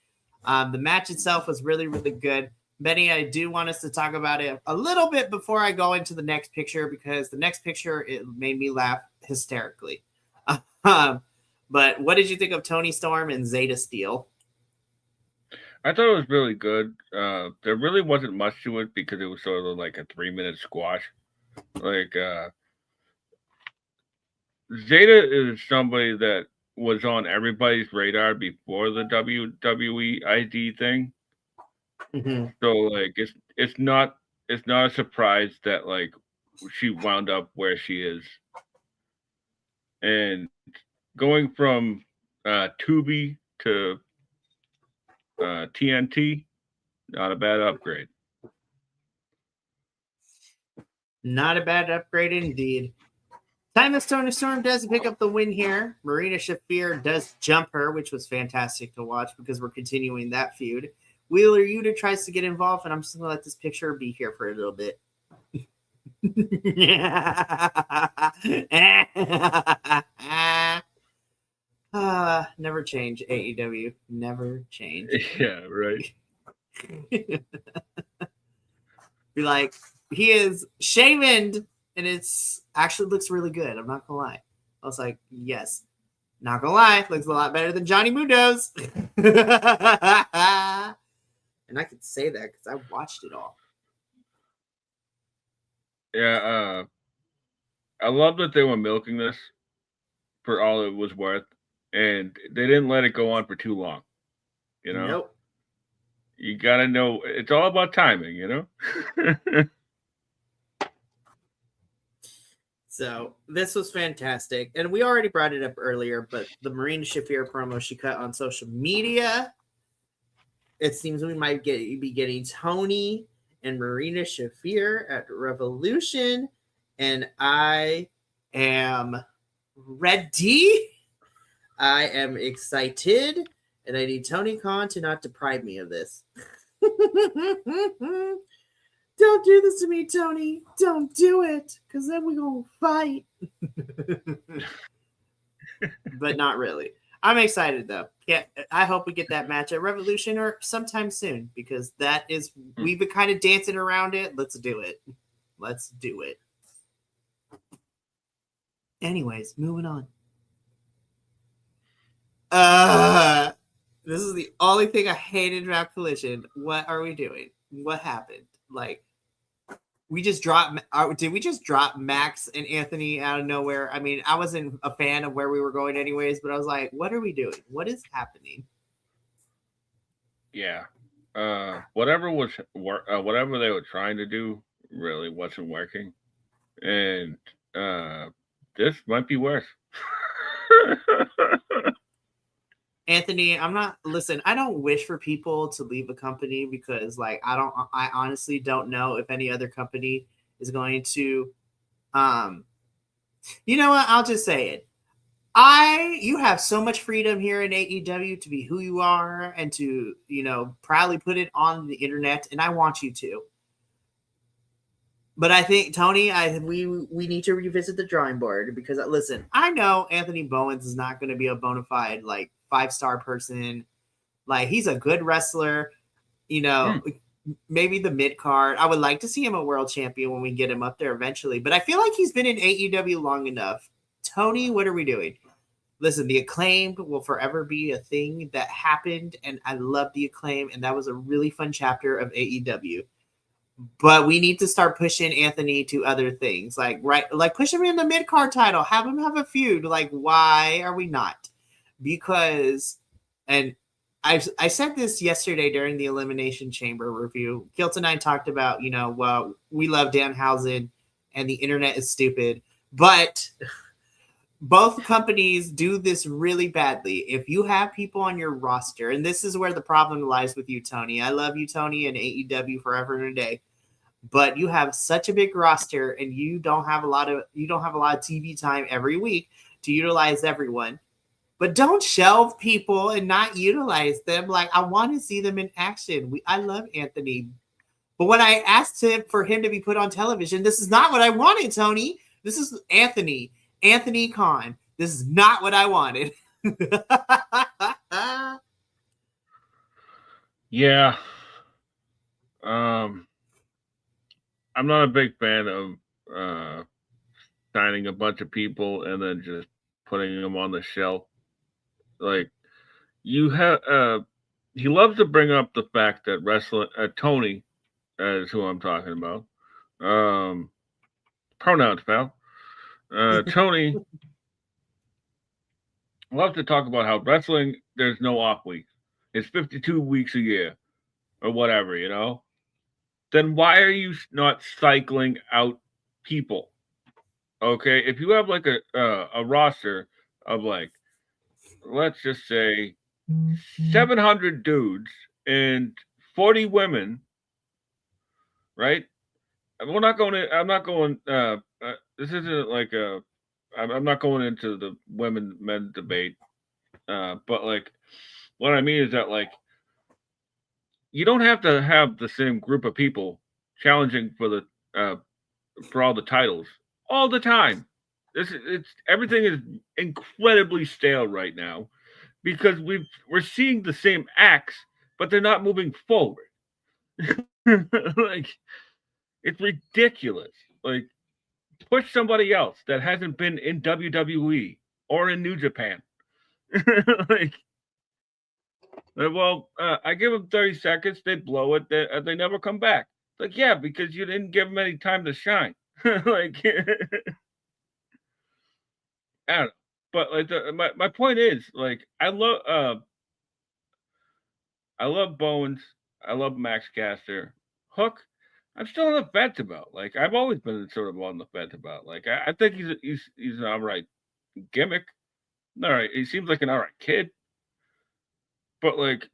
The match itself was really, really good. Benny, I do want us to talk about it a little bit before I go into the next picture, because the next picture, it made me laugh hysterically. But what did you think of Tony Storm and Zeta Steel?
I thought it was really good. There really wasn't much to it because it was sort of like a 3-minute squash. Like, Zeta is somebody that was on everybody's radar before the WWE ID thing.
Mm-hmm.
So like it's not a surprise that like she wound up where she is. And going from Tubi to TNT, not a bad upgrade.
Not a bad upgrade indeed. Timeless Tony Storm does pick up the win here. Marina Shafir does jump her, which was fantastic to watch because we're continuing that feud. Wheeler Yuta tries to get involved, and I'm just going to let this picture be here for a little bit. Never change, AEW. Never change.
Yeah, right.
Be like, he is shaven and it's actually looks really good. I'm not gonna lie. I was like, yes. Not gonna lie, looks a lot better than Johnny Mundo's. And I could say that because I watched it all.
Yeah, I love that they were milking this for all it was worth, and they didn't let it go on for too long. You know,
Nope.
you gotta know it's all about timing. You know.
So this was fantastic. And we already brought it up earlier, but the Marina Shafir promo she cut on social media, it seems we might be getting Tony and Marina Shafir at Revolution. And I am ready. I am excited. And I need Tony Khan to not deprive me of this. Don't do this to me, Tony. Don't do it, because then we're going to fight. But not really. I'm excited, though. Yeah, I hope we get that match at Revolution or sometime soon, because that is, we've been kind of dancing around it. Let's do it. Let's do it. Anyways, moving on. This is the only thing I hated about Collision. What are we doing? What happened? Like, we just dropped. Did we just drop Max and Anthony out of nowhere? I mean, I wasn't a fan of where we were going, anyways. But I was like, "What are we doing? What is happening?"
Yeah, whatever whatever they were trying to do really wasn't working, and this might be worse.
Anthony, I'm not. Listen, I don't wish for people to leave a company because, like, I honestly don't know if any other company is going to. You know what? I'll just say it. You have so much freedom here in AEW to be who you are and to, proudly put it on the internet, and I want you to. But I think, Tony, we need to revisit the drawing board because, listen, I know Anthony Bowens is not going to be a bona fide, like, 5-star person. Like, he's a good wrestler, maybe the mid card. I would like to see him a world champion when we get him up there eventually. But I feel like he's been in AEW long enough. Tony, what are we doing? Listen, the Acclaimed will forever be a thing that happened, and I love the Acclaim, and that was a really fun chapter of AEW. But we need to start pushing Anthony to other things, like push him in the mid card title, have him have a feud. Like, why are we not? Because, and I said this yesterday during the Elimination Chamber review. Kilt and I talked about, well, we love Danhausen, and the internet is stupid, but both companies do this really badly. If you have people on your roster, and this is where the problem lies with you, Tony. I love you, Tony, and AEW forever and a day. But you have such a big roster, and you don't have a lot of TV time every week to utilize everyone. But don't shelve people and not utilize them. Like, I want to see them in action. I love Anthony. But when I asked him for him to be put on television, this is not what I wanted, Tony. This is Anthony Khan. This is not what I wanted.
Yeah. I'm not a big fan of signing a bunch of people and then just putting them on the shelf. Like, you have he loves to bring up the fact that Tony is who I'm talking about. Pronouns, pal. Tony loves to talk about how wrestling, there's no off weeks. It's 52 weeks a year or whatever. Then why are you not cycling out people? Okay, if you have like a roster of, like, let's just say 700 dudes and 40 women, right? I'm not going. This isn't like I'm not going into the men debate. But, like, what I mean is that, like, you don't have to have the same group of people challenging for all the titles all the time. everything is incredibly stale right now because we're seeing the same acts, but they're not moving forward. Like, it's ridiculous. Like, push somebody else that hasn't been in WWE or in New Japan. Like, well, I give them 30 seconds, they blow it, they never come back. Like, yeah, because you didn't give them any time to shine. Like, I don't know. But like my point is, like, I love Bowens, I love Max Caster. Hook, I'm still on the fence about. Like, I've always been sort of on the fence about. Like, I think he's an alright gimmick. Alright, he seems like an alright kid. But like,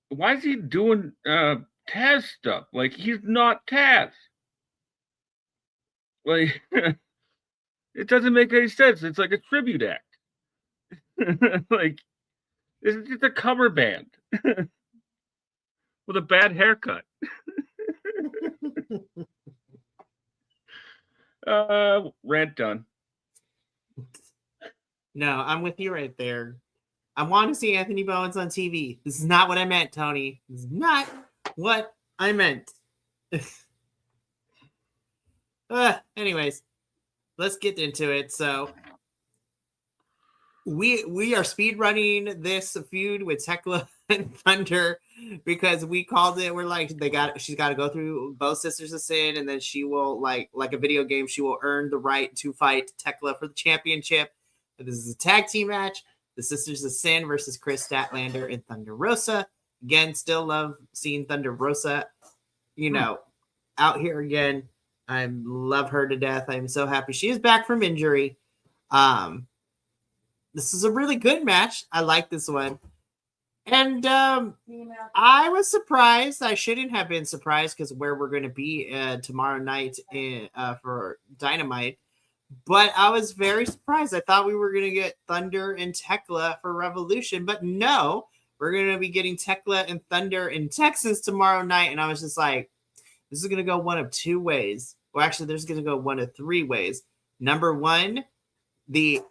why is he doing Taz stuff? Like, he's not Taz. Like, it doesn't make any sense. It's like a tribute act. Like, it's just a cover band with a bad haircut. Rant done.
No, I'm with you right there. I want to see Anthony Bowens on TV. This is not what I meant, Tony. This is not what I meant. Anyways, let's get into it. So we are speed running this feud with Tekla and Thunder because we called it. We're like, she's got to go through both Sisters of Sin, and then she will like a video game. She will earn the right to fight Tekla for the championship. This is a tag team match. The Sisters of Sin versus Chris Statlander and Thunder Rosa. Again, still love seeing Thunder Rosa, out here again. I love her to death. I'm so happy she is back from injury. This is a really good match. I like this one. And I was surprised. I shouldn't have been surprised because where we're going to be tomorrow night for Dynamite. But I was very surprised. I thought we were going to get Thunder and Tekla for Revolution. But no, we're going to be getting Tekla and Thunder in Texas tomorrow night. And I was just like, this is going to go one of two ways. Well, actually, there's going to go one of three ways. Number one, the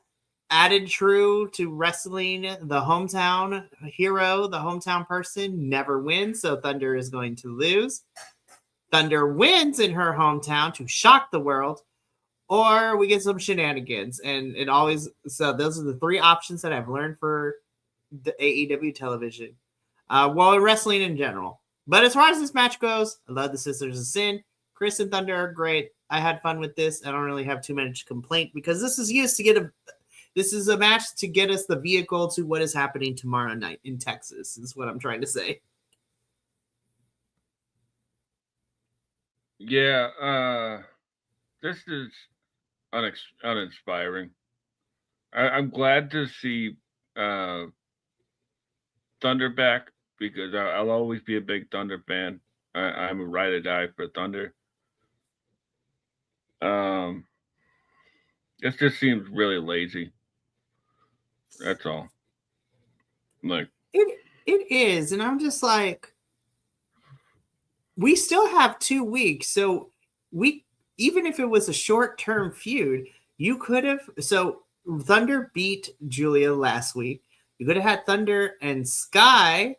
added true to wrestling, the hometown hero, the hometown person never wins. So Thunder is going to lose. Thunder wins in her hometown to shock the world. Or we get some shenanigans. And it always, so those are the three options that I've learned for the AEW television. Well, wrestling in general. But as far as this match goes, I love the Sisters of Sin. Chris and Thunder are great. I had fun with this. I don't really have too much complaint because this is used to this is a match to get us the vehicle to what is happening tomorrow night in Texas, is what I'm trying to say.
Yeah, this is uninspiring. I'm glad to see Thunder back because I'll always be a big Thunder fan. I'm a ride or die for Thunder. It just seems really lazy. That's all. Like,
it is, and I'm just like, we still have 2 weeks, so even if it was a short-term feud, you could have. So Thunder beat Julia last week. You could have had Thunder and Sky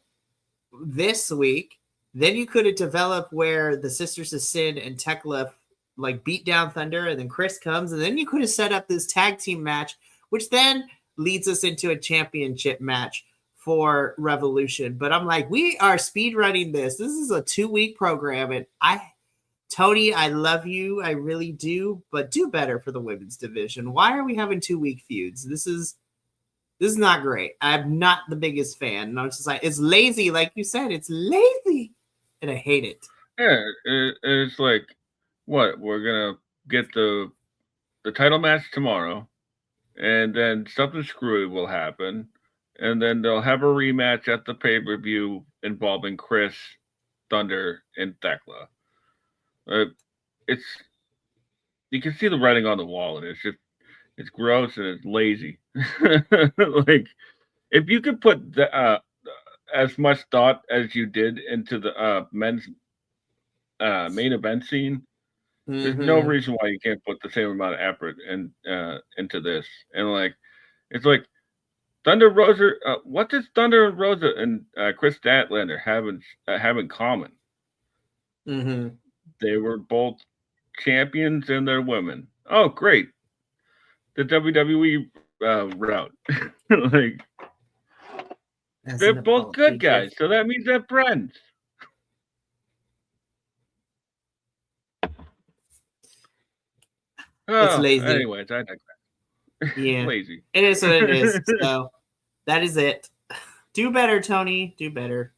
this week. Then you could have developed where the Sisters of Sin and Tekla like beat down Thunder, and then Chris comes, and then you could have set up this tag team match, which then leads us into a championship match for Revolution. But I'm like, we are speed running this. This is a 2-week program, and Tony, I love you. I really do, but do better for the women's division. Why are we having 2-week feuds? This is not great. I'm not the biggest fan. And I'm just like, it's lazy. Like you said, it's lazy. And I hate it.
Yeah, it's like, what? We're going to get the title match tomorrow, and then something screwy will happen, and then they'll have a rematch at the pay-per-view involving Chris, Thunder, and Tekla. You can see the writing on the wall, and it's gross and it's lazy. Like, if you could put as much thought as you did into the men's main event scene, There's no
Mm-hmm.
reason why you can't put the same amount of effort into this. And like, it's like Thunder Rosa. What does Thunder and Rosa and Chris Statlander have in common?
Mm-hmm.
They were both champions in their women. Oh, great! The WWE route. Like,
As
they're
an
both good
apology
guys,
gift.
so that means they're friends.
It's
Oh,
lazy.
anyways, I digress.
Yeah.
Lazy.
It is what it is. So that is it. Do better, Tony. Do better.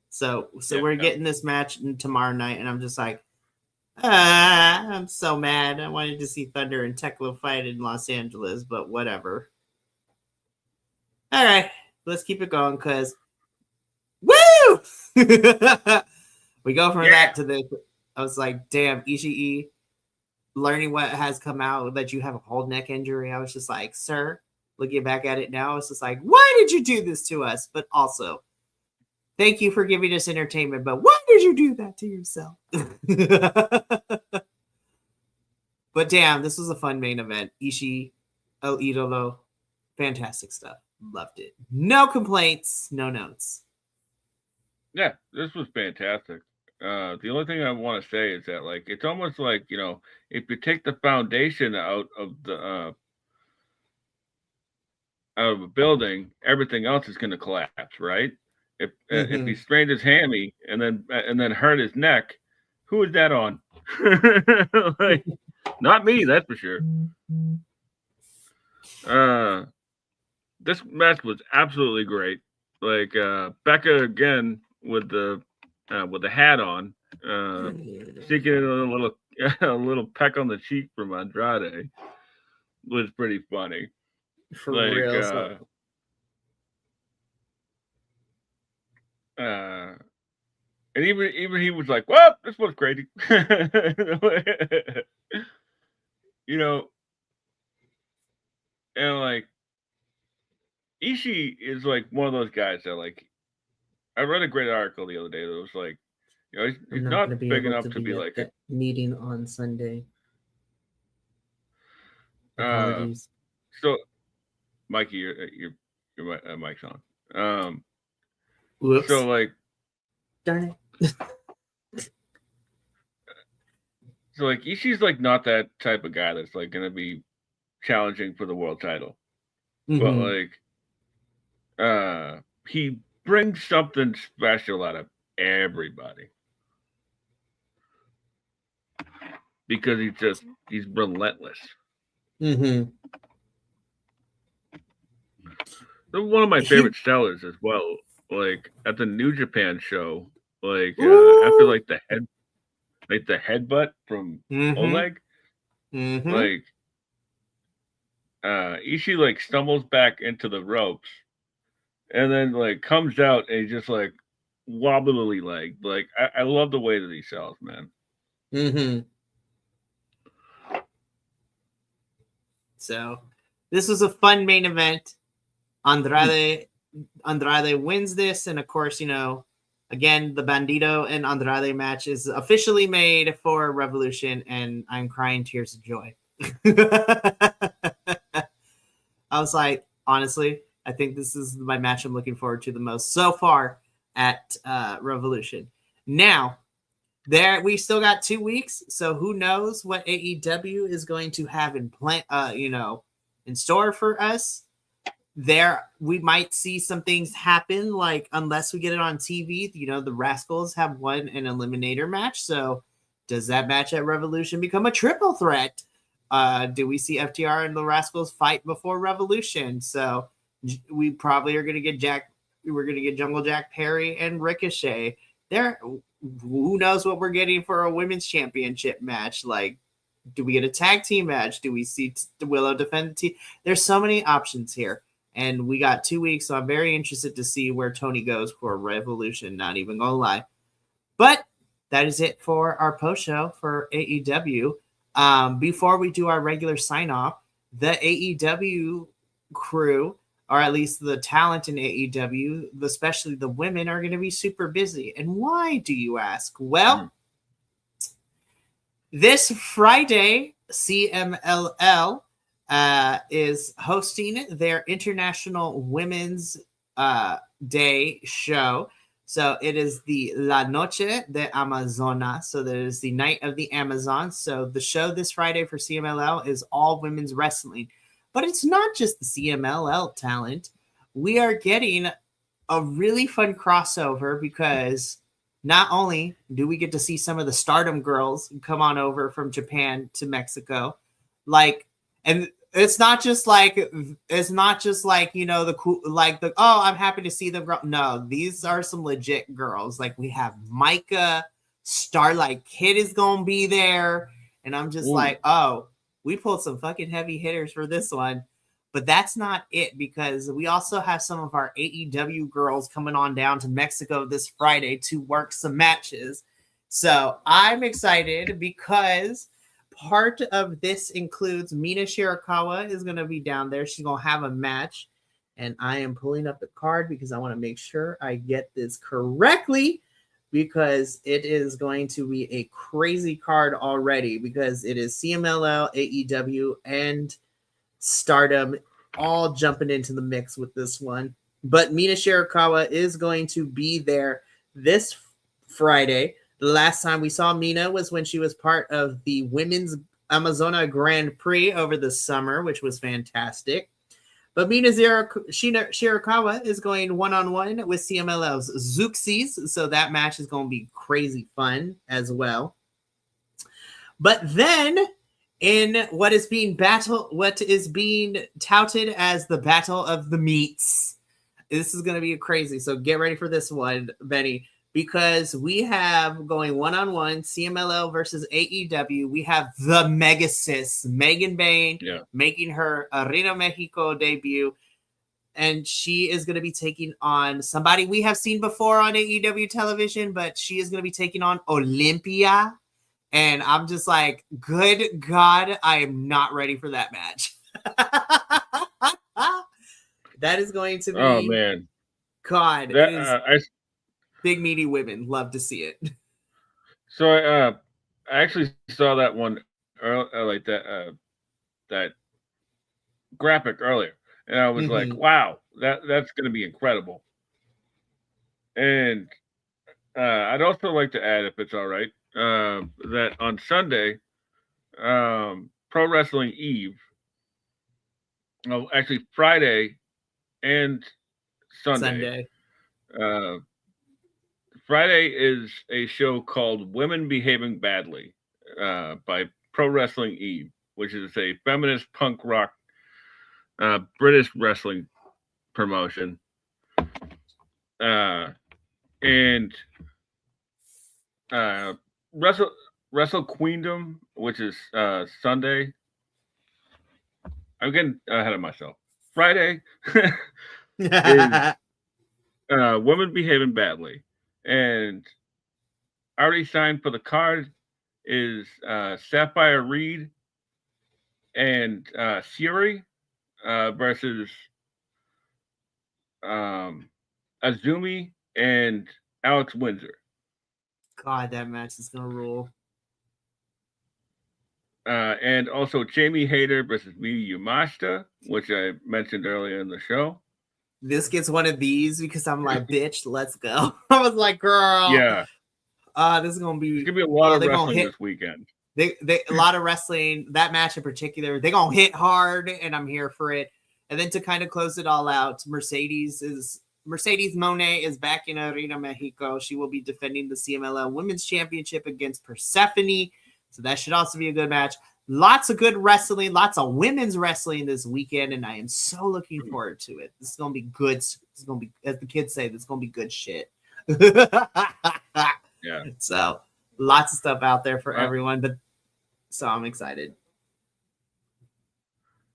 So
Yeah.
we're getting this match tomorrow night, and I'm just like, I'm so mad. I wanted to see Thunder and Tekla fight in Los Angeles, but whatever. All right, let's keep it going, because woo! We go from that to this. I was like, damn, Ishii, learning what has come out that you have a whole neck injury. I was just like, sir, looking back at it now, it's just like, why did you do this to us? But also, thank you for giving us entertainment, but why did you do that to yourself? But damn, this was a fun main event. Ishii, El Idolo, fantastic stuff. Loved it. No complaints, no notes.
Yeah, this was fantastic. The only thing I want to say is that, like, it's almost like, if you take the foundation out of a building, everything else is going to collapse, right? If he strained his hammy and then hurt his neck, who is that on? Like, not me, that's for sure. This match was absolutely great. Like, Becca again with the hat on, seeking a little peck on the cheek from Andrade was pretty funny.
For
Like,
real. So.
And even he was like, "Well, this was crazy," and like Ishii is like one of those guys that, like, I read a great article the other day that was like, he's
I'm not
not
going to be
big
able
enough
to
to
be
be
at
like
that meeting on Sunday.
a.
Apologies.
So, Mikey, your mic's on.
Whoops.
So like,
darn it.
So like Ishii's like not that type of guy that's like gonna be challenging for the world title. But like he brings something special out of everybody. Because he's relentless.
Mm-hmm.
They're one of my favorite sellers as well. Like at the New Japan show, like after like the headbutt from Oleg, like Ishii like stumbles back into the ropes and then like comes out and just like wobbly leg. Like I love the way that he sells, man.
So this was a fun main event. Andrade wins this, and of course, again, the Bandito and Andrade match is officially made for Revolution, and I'm crying tears of joy. I was like, honestly, I think this is my match I'm looking forward to the most so far at Revolution. Now, we still got 2 weeks, so who knows what AEW is going to have in in store for us. There, we might see some things happen, like unless we get it on TV, the Rascals have won an eliminator match. So does that match at Revolution become a triple threat? Do we see FTR and the Rascals fight before Revolution? So we probably are going to get we're going to get Jungle Jack Perry and Ricochet. Who knows what we're getting for a women's championship match? Like, do we get a tag team match? Do we see Willow defend the team? There's so many options here. And we got 2 weeks, so I'm very interested to see where Tony goes for Revolution, not even going to lie. But that is it for our post show for AEW. Before we do our regular sign-off, the AEW crew, or at least the talent in AEW, especially the women, are going to be super busy. And why, do you ask? Well, This Friday, CMLL is hosting their International Women's Day show. So it is the La Noche de Amazona. So there is the Night of the Amazon. So the show this Friday for CMLL is all women's wrestling. But it's not just the CMLL talent. We are getting a really fun crossover because not only do we get to see some of the Stardom girls come on over from Japan to Mexico, and it's not just like the cool, I'm happy to see them. No, these are some legit girls. Like we have Micah, Starlight Kid is gonna be there, and I'm just like, oh, we pulled some fucking heavy hitters for this one. But that's not it, because we also have some of our AEW girls coming on down to Mexico this Friday to work some matches. So I'm excited because part of this includes Mina Shirakawa is going to be down there. She's going to have a match. And I am pulling up the card because I want to make sure I get this correctly, because it is going to be a crazy card already, because it is CMLL, AEW, and Stardom all jumping into the mix with this one. But Mina Shirakawa is going to be there this Friday. The last time we saw Mina was when she was part of the Women's Amazona Grand Prix over the summer, which was fantastic. But Mina Shirakawa is going one-on-one with CMLL's Zooxies, so that match is going to be crazy fun as well. But then in what is being touted as the Battle of the Meats. This is going to be crazy. So get ready for this one, Benny, because we have going one-on-one CMLL versus AEW. We have the Megasis, Megan Bayne, making her Arena Mexico debut. And she is going to be taking on somebody we have seen before on AEW television, but she is going to be taking on Olympia. And I'm just like, good God, I am not ready for that match. That is going to be.
Oh, man.
God. Big, meaty women. Love to see it.
So I actually saw that one, that graphic earlier. And I was like, wow, that's going to be incredible. And I'd also like to add, if it's all right, that on Sunday, Pro Wrestling Eve, actually Friday and Sunday. Friday is a show called Women Behaving Badly by Pro Wrestling Eve, which is a feminist punk rock British wrestling promotion. And Wrestle Queendom, which is Sunday. I'm getting ahead of myself. Friday is Women Behaving Badly. And already signed for the card is Sapphire Reed and Fury versus Azumi and Alex Windsor.
God, that match is going to rule.
And also Jamie Hayter versus Miyu Yamashita, which I mentioned earlier in the show.
This gets one of these because I'm like, bitch, let's go. I was like, girl.
Yeah.
This is going to be.
There's going to be a lot of wrestling this weekend.
A lot of wrestling. That match in particular, they're going to hit hard, and I'm here for it. And then to kind of close it all out, Mercedes Moné is back in Arena Mexico. She will be defending the CMLL Women's Championship against Persephone. So that should also be a good match. Lots of good wrestling, lots of women's wrestling this weekend, and I am so looking forward to it. This is going to be good. This is going to be, as the kids say, this is going to be good shit.
Yeah.
So lots of stuff out there for everyone, but so I'm excited.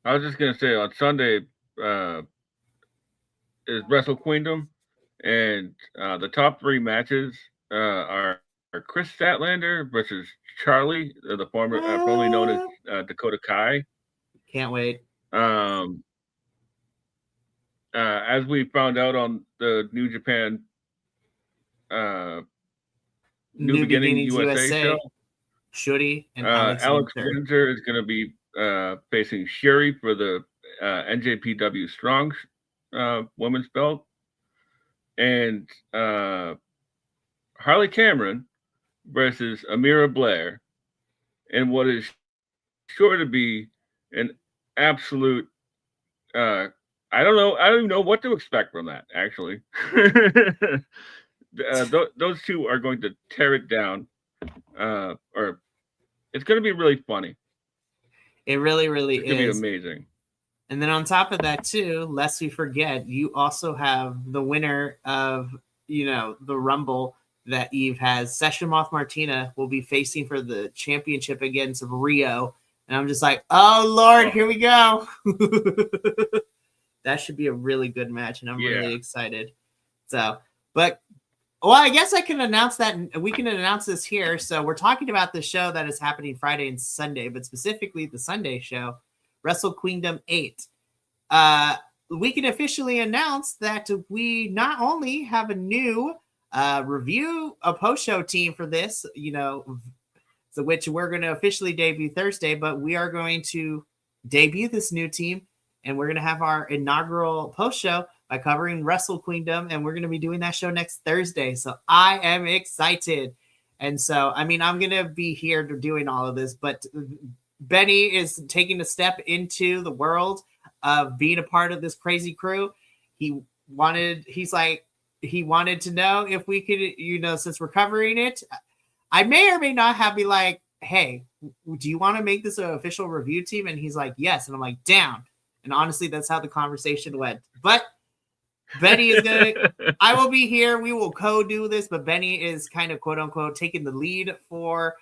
I was just going to say on Sunday is Wrestle Queendom, and the top 3 matches are Chris Statlander versus Charlie, the formerly known as Dakota Kai.
Can't wait.
As we found out on the New Japan New Beginnings USA show,
Shuri and
Alex Windsor is going to be facing Sherry for the NJPW Strong women's belt. And Harley Cameron versus Amira Blair in what is sure to be an absolute I don't even know what to expect from that, actually. Those two are going to tear it down, or it's going to be really funny.
It really, really
it's going to be amazing.
And then on top of that, too, lest we forget, you also have the winner of, the Rumble that Eve has. Session Moth Martina will be facing for the championship against Rio. And I'm just like, oh, Lord, here we go. That should be a really good match, and I'm really excited. So, but, well, I guess I can announce that. We can announce this here. So we're talking about the show that is happening Friday and Sunday, but specifically the Sunday show, Wrestle Queendom 8. We can officially announce that we not only have a new a post-show team for this, so which we're going to officially debut Thursday, but we are going to debut this new team, and we're going to have our inaugural post-show by covering Wrestle Queendom, and we're going to be doing that show next Thursday. So I am excited. And so, I'm going to be here doing all of this, but Benny is taking a step into the world of being a part of this crazy crew. He wanted to know if we could, since we're covering it, I may or may not have be like, hey, do you want to make this an official review team? And he's like, yes. And I'm like, down. And honestly, that's how the conversation went. But Benny is going to, I will be here. We will co-do this, but Benny is kind of quote unquote taking the lead for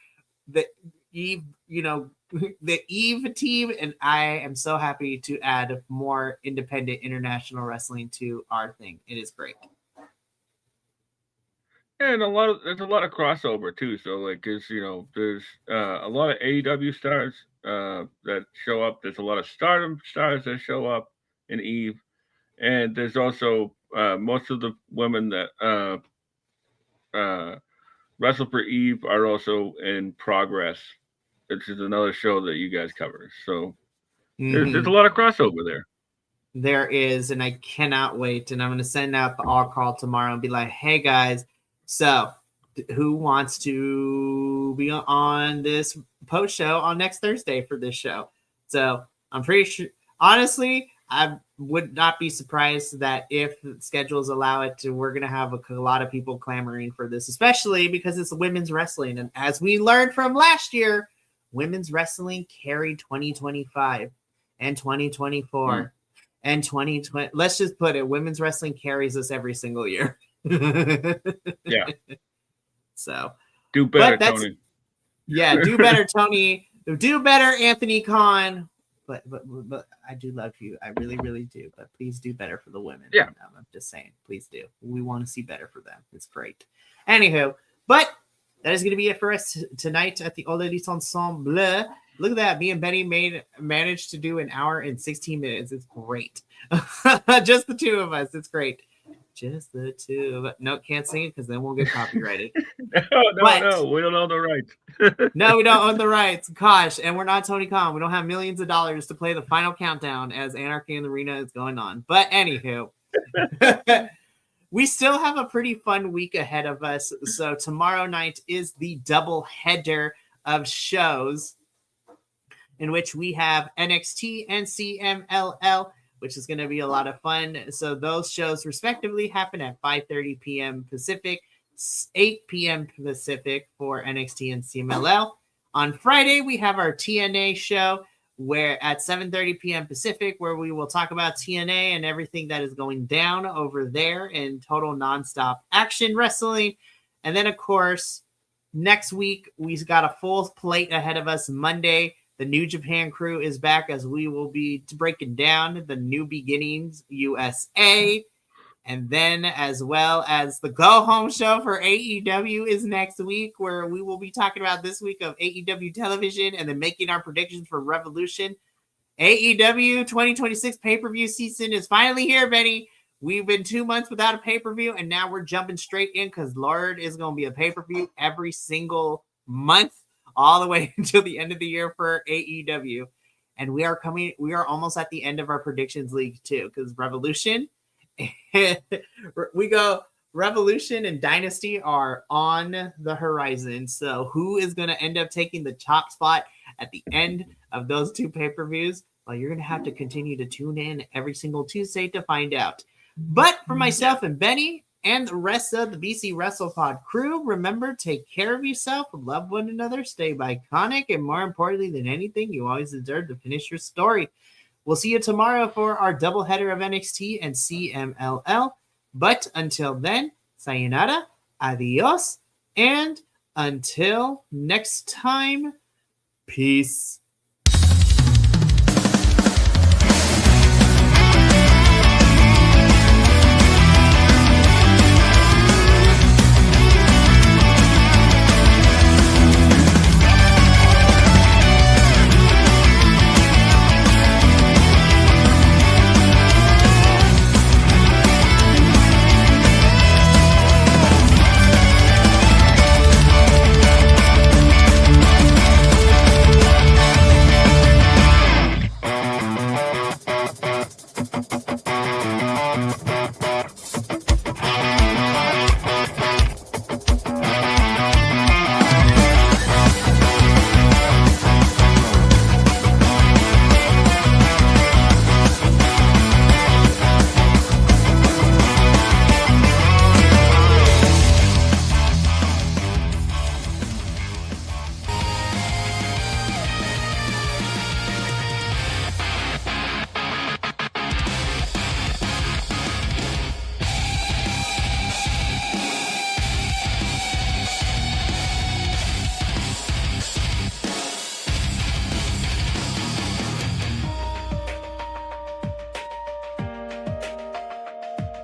the Eve, the Eve team. And I am so happy to add more independent international wrestling to our thing. It is great.
And there's a lot of crossover too. So there's a lot of AEW stars that show up. There's a lot of Stardom stars that show up in Eve, and there's also most of the women that wrestle for Eve are also in Progress, which is another show that you guys cover. So there's a lot of crossover there.
There is, and I cannot wait. And I'm going to send out the all call tomorrow and be like, hey guys, so who wants to be on this post show on next Thursday for this show? So I'm pretty sure, honestly, I would not be surprised that if schedules allow it to, we're going to have a lot of people clamoring for this, especially because it's women's wrestling. And as we learned from last year, women's wrestling carried 2025 and 2024 and 2020. Let's just put it, women's wrestling carries us every single year.
Yeah.
So
do better, Tony.
Yeah, do better, Tony. Do better, Anthony Khan. But I do love you. I really, really do. But please do better for the women.
Yeah.
I'm just saying, please do. We want to see better for them. It's great. Anywho, but that is going to be it for us tonight at the All Elite Ensemble. Look at that. Me and Benny managed to do an hour and 16 minutes. It's great. Just the two of us. It's great. Just the two. No, can't sing it because then we'll get copyrighted.
No, we don't own the rights.
No, we don't own the rights. Gosh, and we're not Tony Khan. We don't have millions of dollars to play the final countdown as Anarchy in the Arena is going on. But anywho, we still have a pretty fun week ahead of us. So tomorrow night is the double header of shows in which we have NXT and CMLL, which is going to be a lot of fun. So those shows respectively happen at 5:30 p.m. Pacific, 8 p.m. Pacific for NXT and CMLL. On Friday, we have our TNA show where at 7:30 p.m. Pacific, where we will talk about TNA and everything that is going down over there in total nonstop action wrestling. And then, of course, next week, we've got a full plate ahead of us. Monday, the New Japan crew is back as we will be breaking down the New Beginnings USA. And then as well as the Go Home show for AEW is next week, where we will be talking about this week of AEW television and then making our predictions for Revolution. AEW 2026 pay-per-view season is finally here, Benny. We've been 2 months without a pay-per-view, and now we're jumping straight in because Lord is going to be a pay-per-view every single month all the way until the end of the year for AEW. And we are almost at the end of our predictions league too, because Revolution and Dynasty are on the horizon. So who is going to end up taking the top spot at the end of those two pay-per-views? Well, you're going to have to continue to tune in every single Tuesday to find out. But for myself and Benny and the rest of the BC WrestlePod crew, remember, take care of yourself, love one another, stay iconic, and more importantly than anything, you always deserve to finish your story. We'll see you tomorrow for our doubleheader of NXT and CMLL. But until then, sayonara, adios, and until next time, peace.